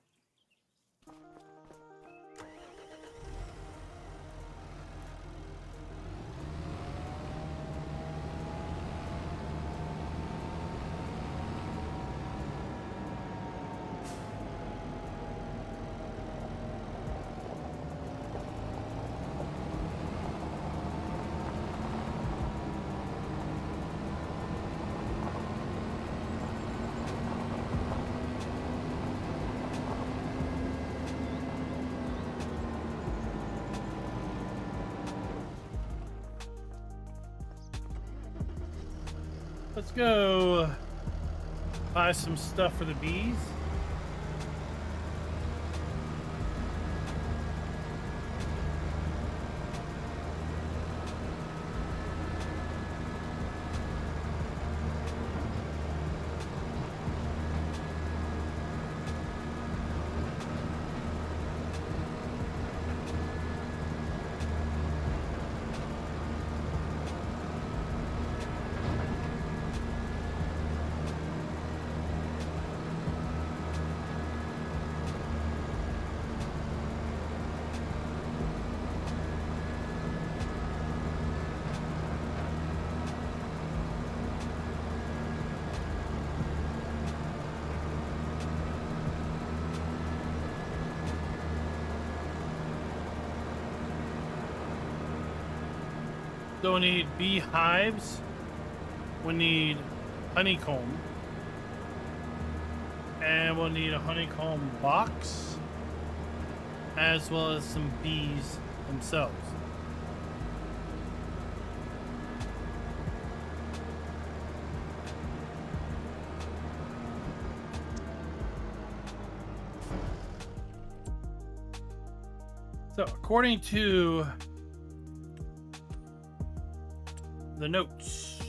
Let's go buy some stuff for the bees. So we need beehives. We need honeycomb. And we'll need a honeycomb box, as well as some bees themselves. So according to the notes,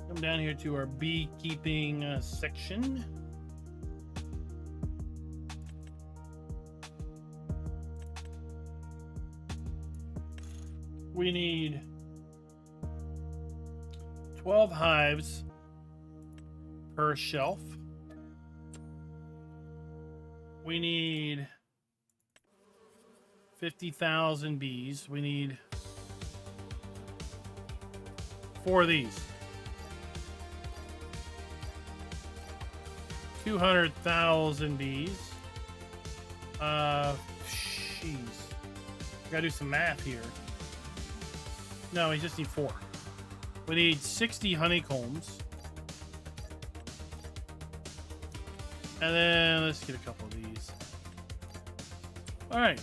come down here to our beekeeping section. We need 12 hives per shelf. We need 50,000 bees. We need 4 of these. 200,000 bees. Jeez. Gotta do some math here. No, we just need 4. We need 60 honeycombs. And then let's get a couple of these. All right.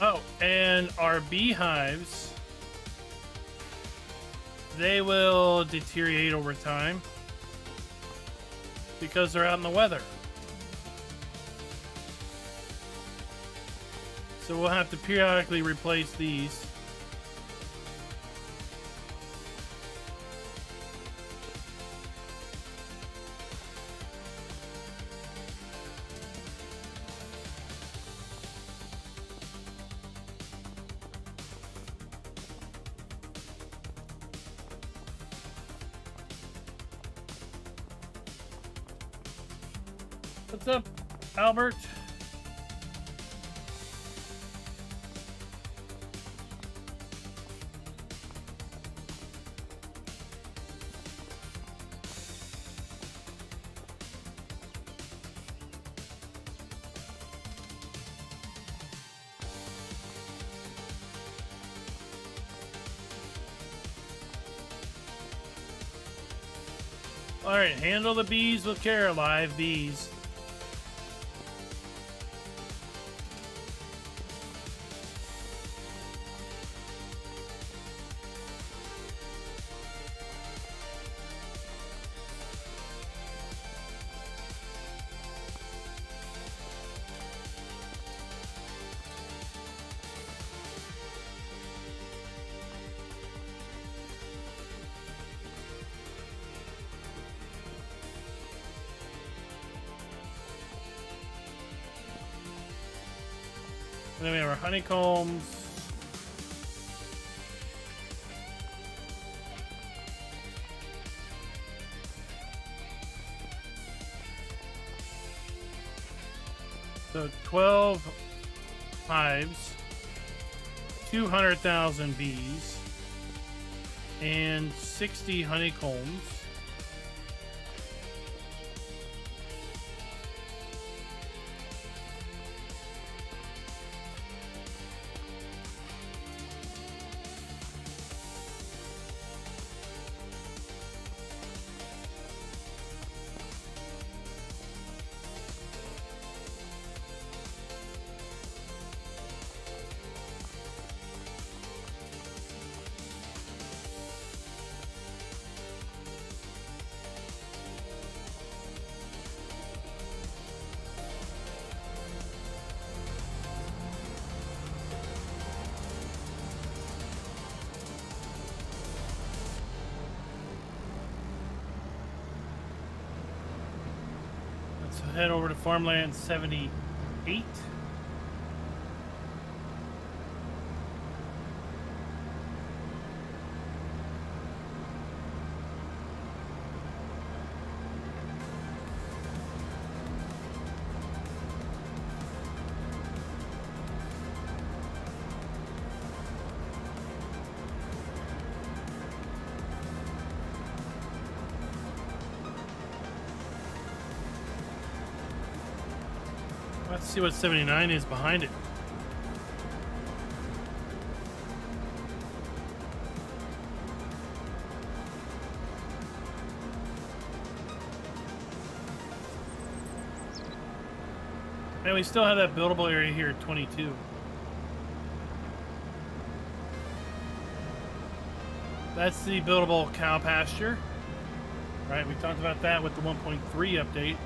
Oh, and our beehives, they will deteriorate over time because they're out in the weather. So we'll have to periodically replace these. What's up, Albert? All right, handle the bees with care, live bees. And then we have our honeycombs. So 12 hives, 200,000 bees, and 60 honeycombs. Let's head over to Farmland 78. Let's see what 79 is behind it. And we still have that buildable area here at 22. That's the buildable cow pasture. Right, we talked about that with the 1.3 update.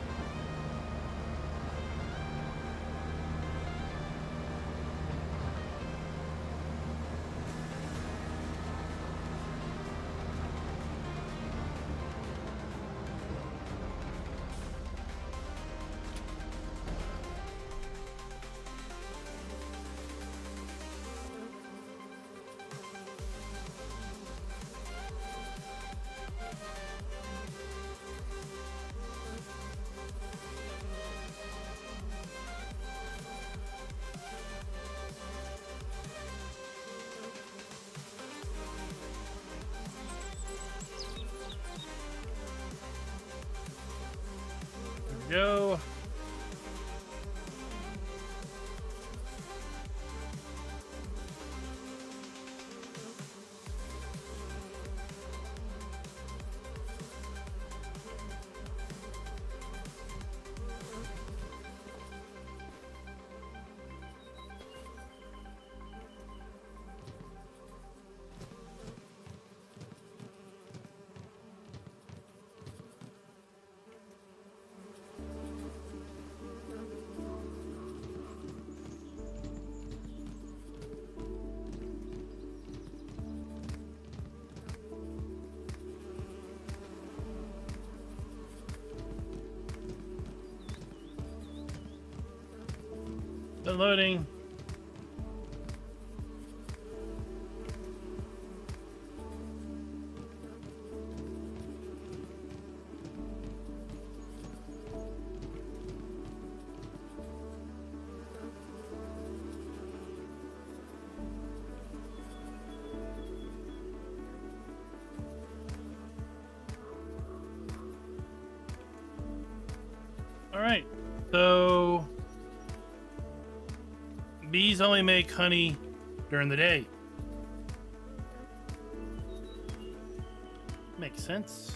go. Loading. All right, so bees only make honey during the day. Makes sense.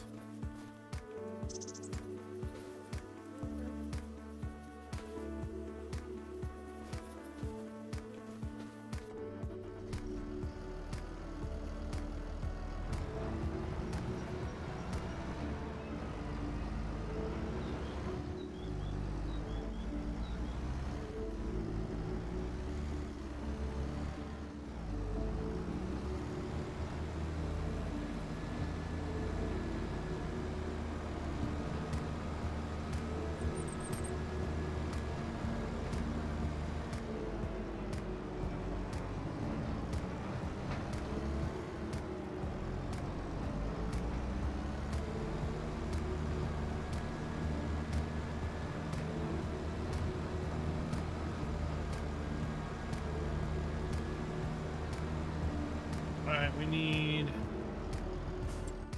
We need...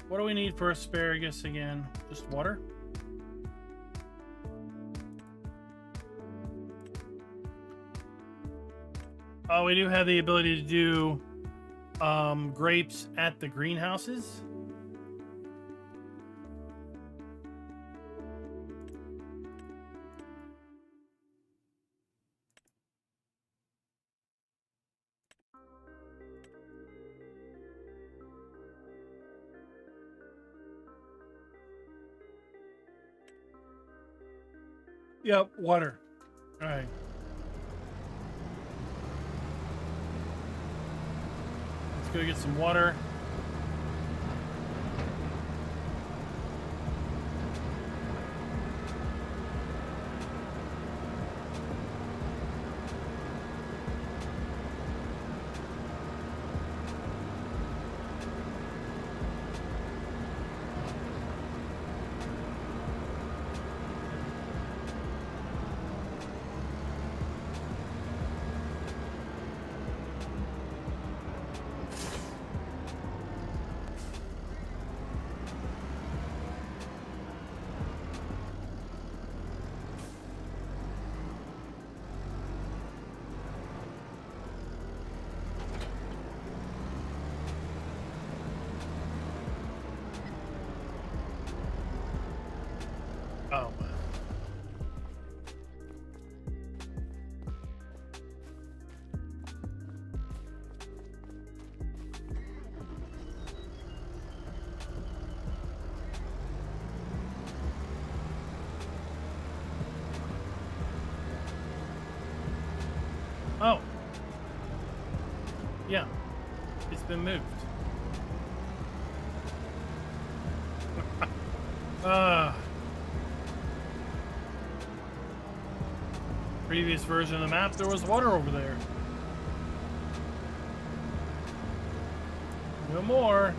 What do we need for asparagus again? Just water? Oh, we do have the ability to do grapes at the greenhouses. Yep, water. All right. Let's go get some water. Oh. Oh. Yeah. It's been moved. Previous version of the map, there was water over there. No more.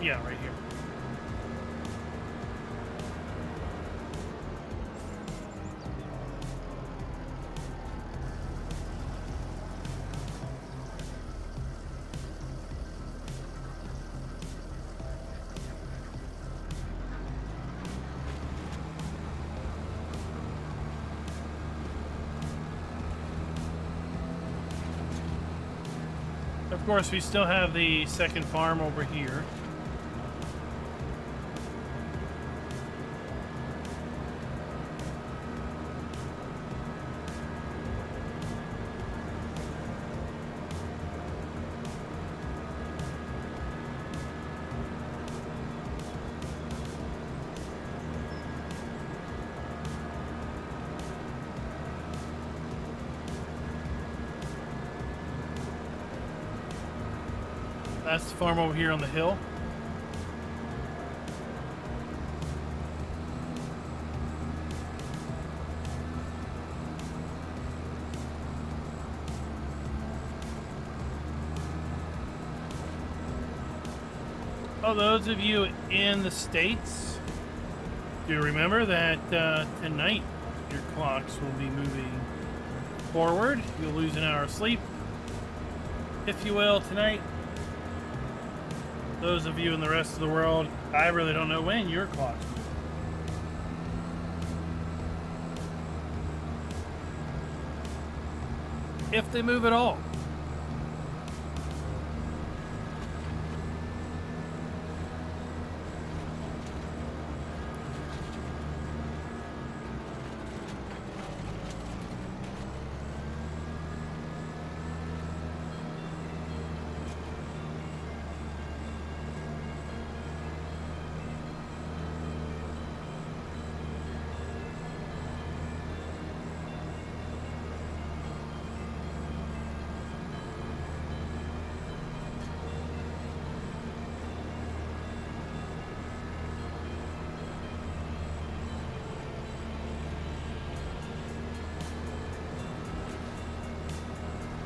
Yeah, right here. Of course, we still have the second farm over here. That's the farm over here on the hill. Oh, those of you in the States, do remember that tonight your clocks will be moving forward. You'll lose an hour of sleep, if you will, tonight. Those of you in the rest of the world, I really don't know when your clocks move. If they move at all.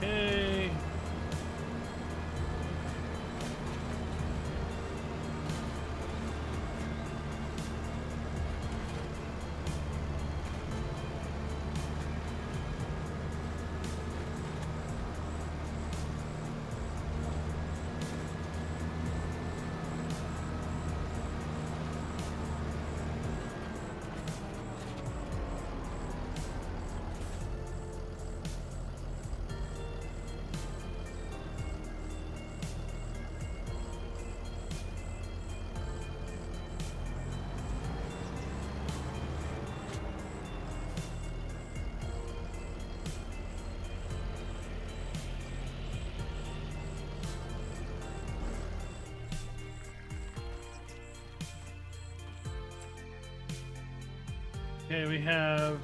Okay. Okay, we have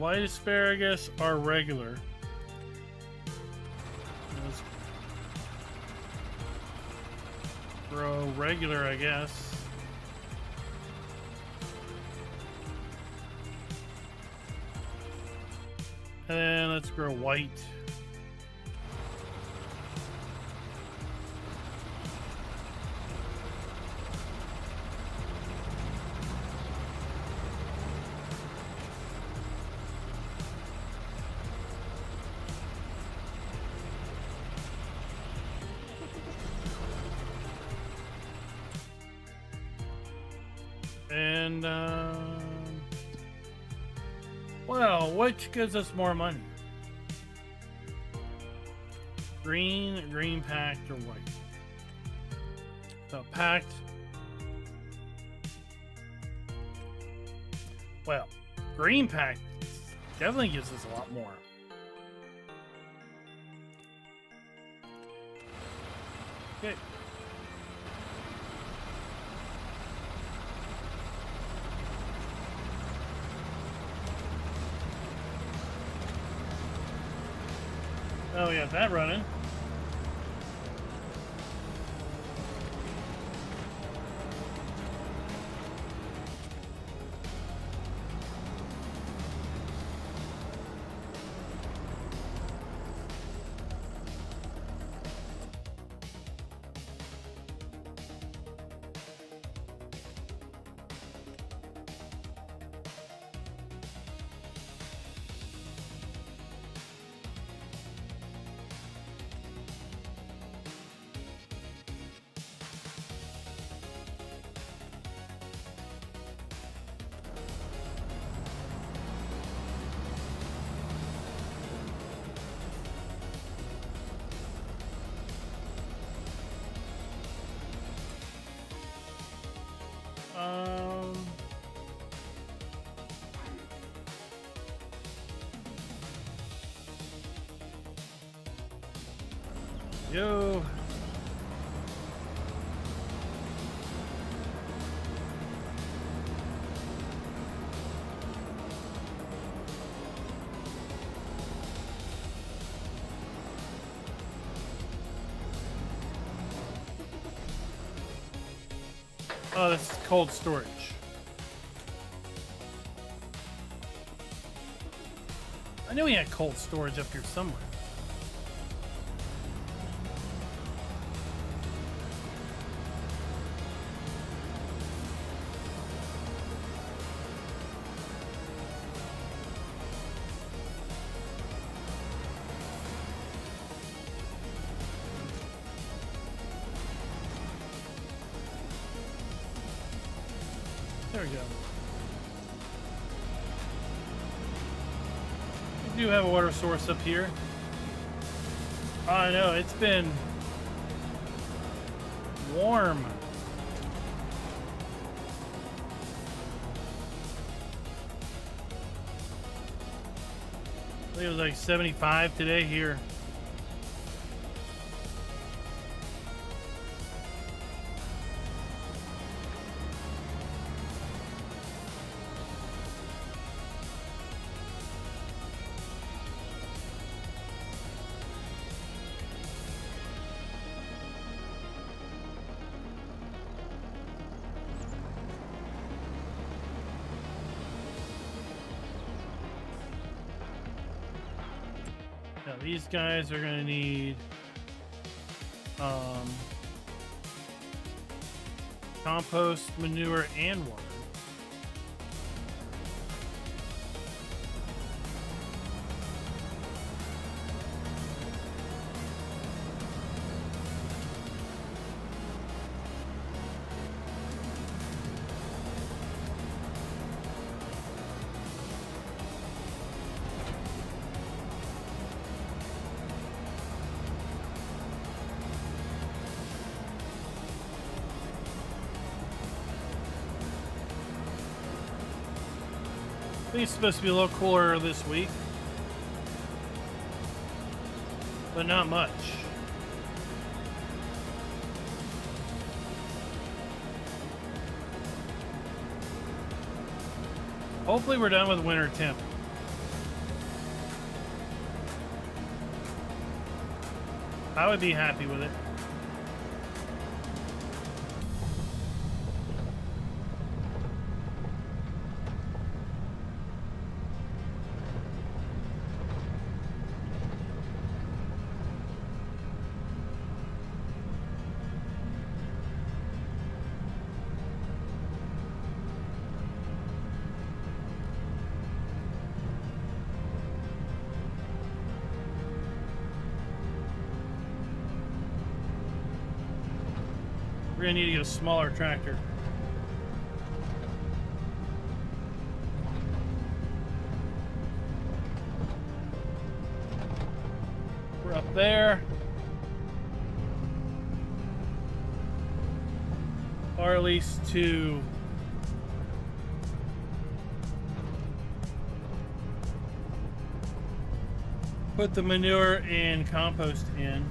white asparagus are regular. Let's grow regular, I guess. And then let's grow white. And, well, which gives us more money? Green packed, or white? So packed. Well, green packed definitely gives us a lot more. Okay. Oh, we got that running. Yo. Oh, this is cold storage. I knew we had cold storage up here somewhere. There we go. We do have a water source up here. Oh, I know, it's been warm. I think it was like 75 today here. Now these guys are going to need compost, manure, and water. I think it's supposed to be a little cooler this week, but not much. Hopefully we're done with winter temp. I would be happy with it. We're gonna need to get a smaller tractor. We're up there. Or at least to put the manure and compost in.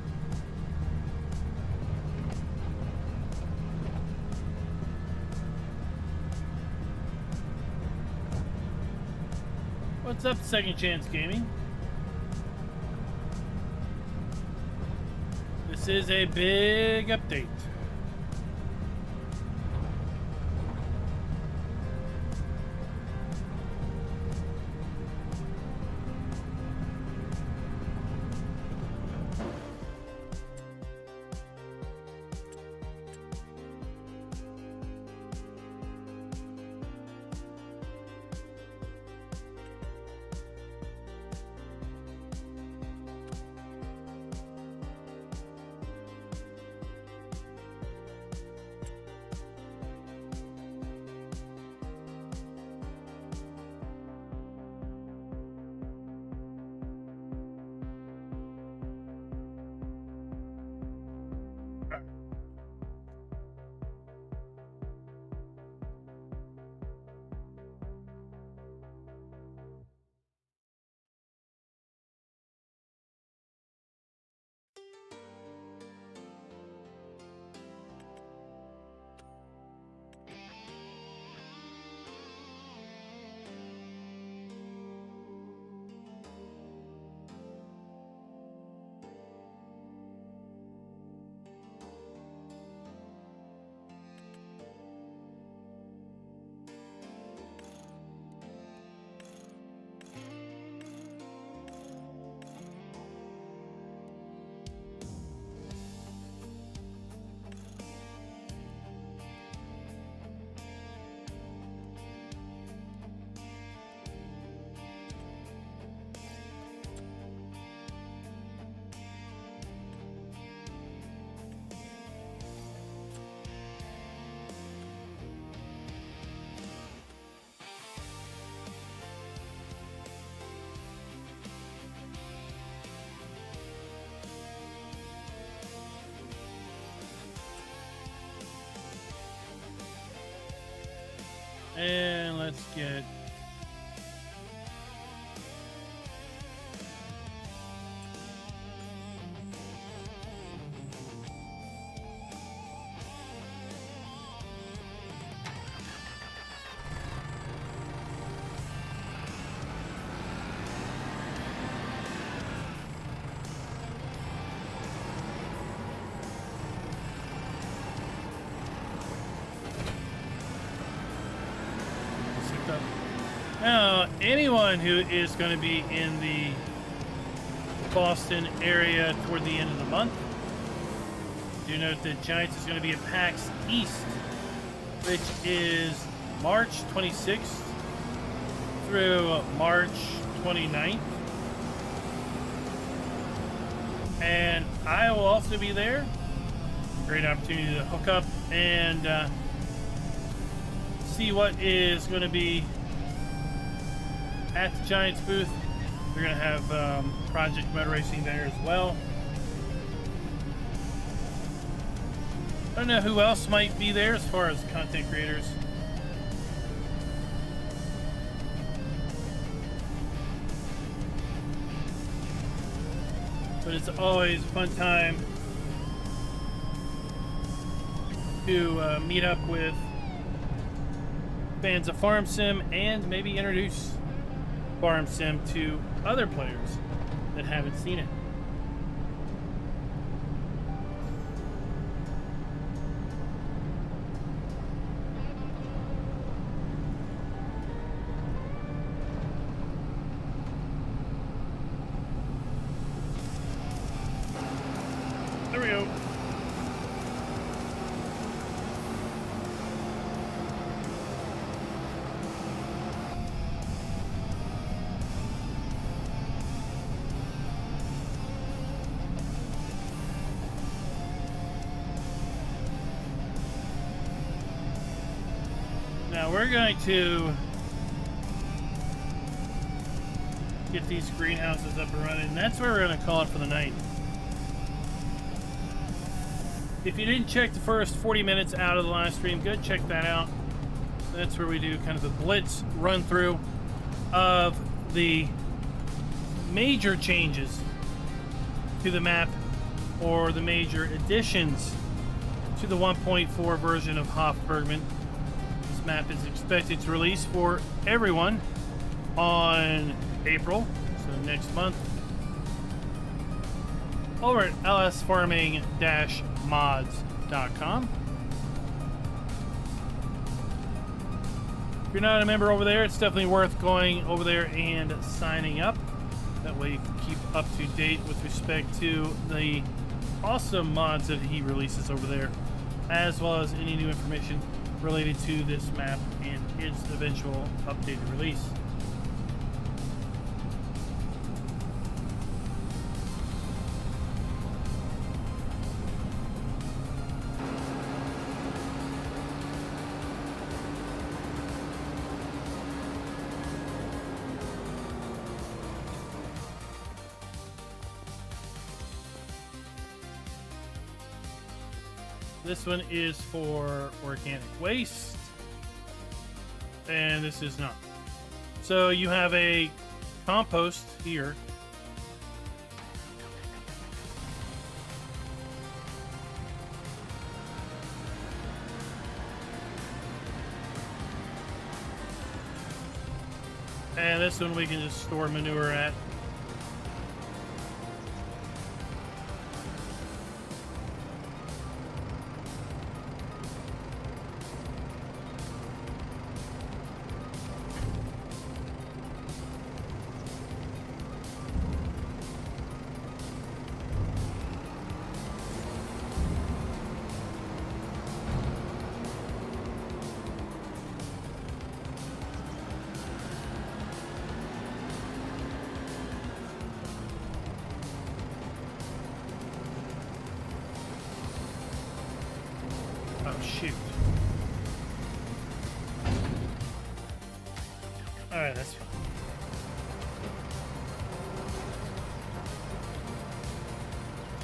What's up, Second Chance Gaming? This is a big update. And let's get... Now, anyone who is going to be in the Boston area toward the end of the month, do note that Giants is going to be at PAX East, which is March 26th through March 29th. And I will also be there. Great opportunity to hook up and see what is going to be at the Giants booth. We're going to have Project Motor Racing there as well. I don't know who else might be there as far as content creators. But it's always a fun time to meet up with fans of Farm Sim and maybe introduce Farm Sim to other players that haven't seen it. There we go. Now we're going to get these greenhouses up and running, and that's where we're going to call it for the night. If you didn't check the first 40 minutes out of the live stream, go check that out. That's where we do kind of a blitz run through of the major changes to the map or the major additions to the 1.4 version of Hof Bergmann. This map is expected to release for everyone on April, so next month, over at lsfarming-mods.com. If you're not a member over there, it's definitely worth going over there and signing up. That way you can keep up to date with respect to the awesome mods that he releases over there, as well as any new information related to this map and its eventual updated release. This one is for organic waste, and this is not. So you have a compost here. And this one we can just store manure at. Oh, shoot. Alright, that's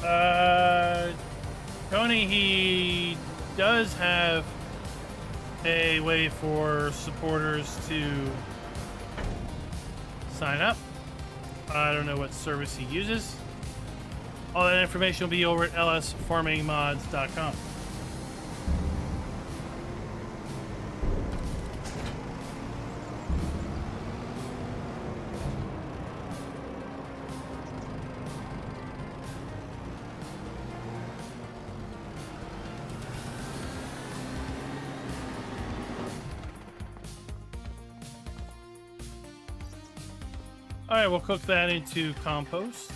fine. Tony, he does have a way for supporters to sign up. I don't know what service he uses. All that information will be over at lsfarmingmods.com. All right, we'll cook that into compost.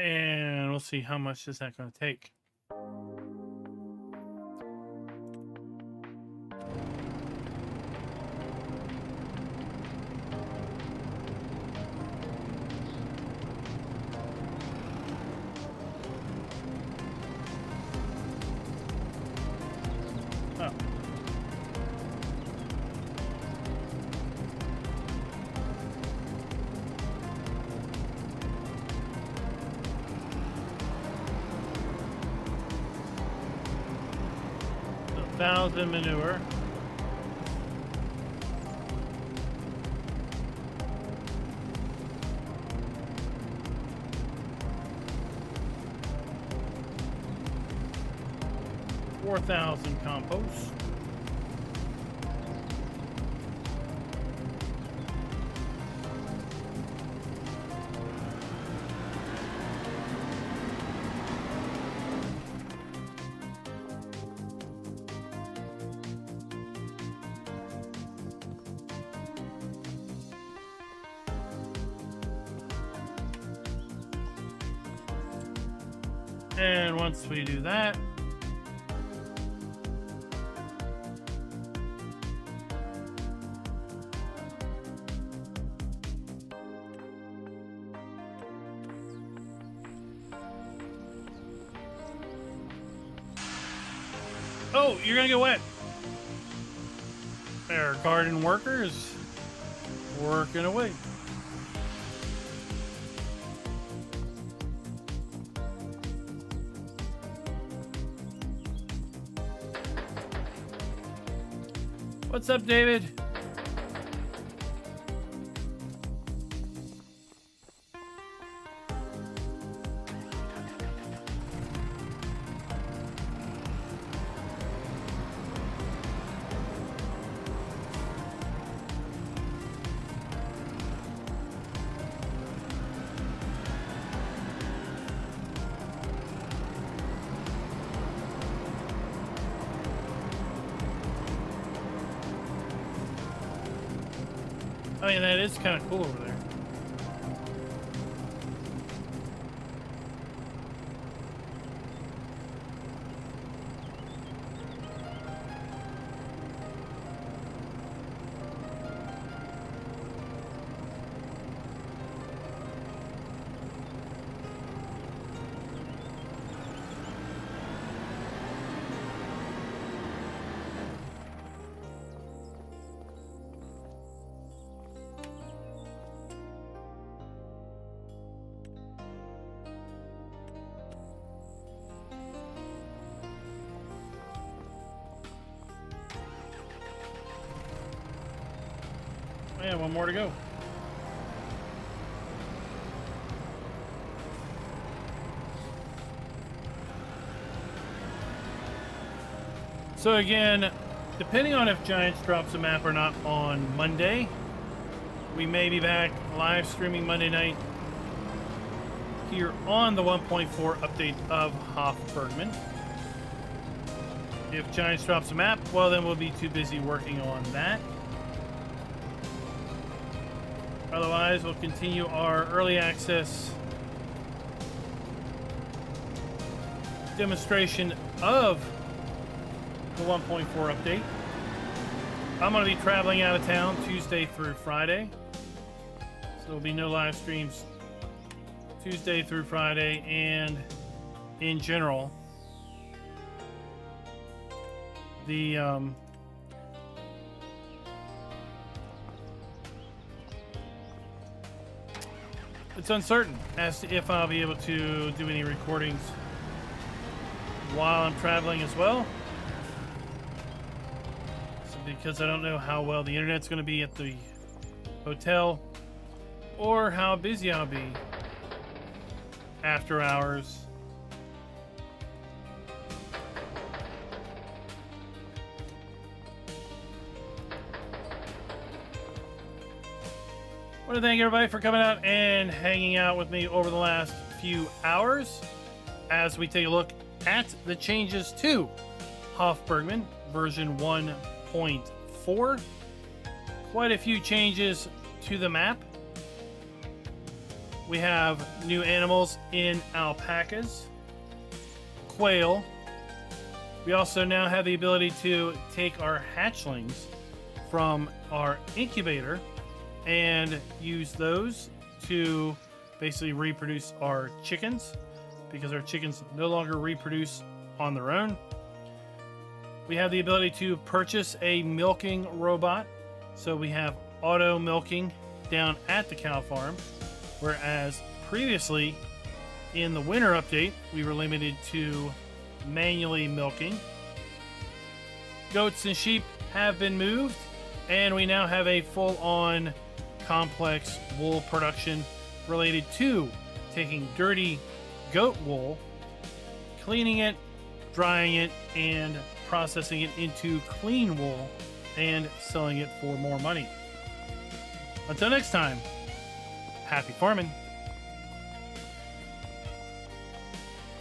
And we'll see how much is that going to take. Oh. So 1,000 manure. $4,000 compost. And once we do that, oh, you're gonna get wet. Our garden worker is working away. What's up, David? I mean, that is kind of cool over there. Yeah, one more to go. So again, depending on if Giants drops a map or not on Monday, we may be back live streaming Monday night here on the 1.4 update of Hof Bergmann. If Giants drops a map, well, then we'll be too busy working on that. Otherwise, we'll continue our early access demonstration of the 1.4 update. I'm going to be traveling out of town Tuesday through Friday. So there'll be no live streams Tuesday through Friday, and in general, it's uncertain as to if I'll be able to do any recordings while I'm traveling as well. So because I don't know how well the internet's going to be at the hotel or how busy I'll be after hours. I want to thank everybody for coming out and hanging out with me over the last few hours as we take a look at the changes to Hof Bergmann version 1.4. Quite a few changes to the map. We have new animals in alpacas, quail. We also now have the ability to take our hatchlings from our incubator and use those to basically reproduce our chickens, because our chickens no longer reproduce on their own. We have the ability to purchase a milking robot, so we have auto milking down at the cow farm, whereas previously in the winter update we were limited to manually milking. Goats and sheep have been moved, and we now have a full-on complex wool production related to taking dirty goat wool, cleaning it, drying it, and processing it into clean wool and selling it for more money. Until next time, happy farming.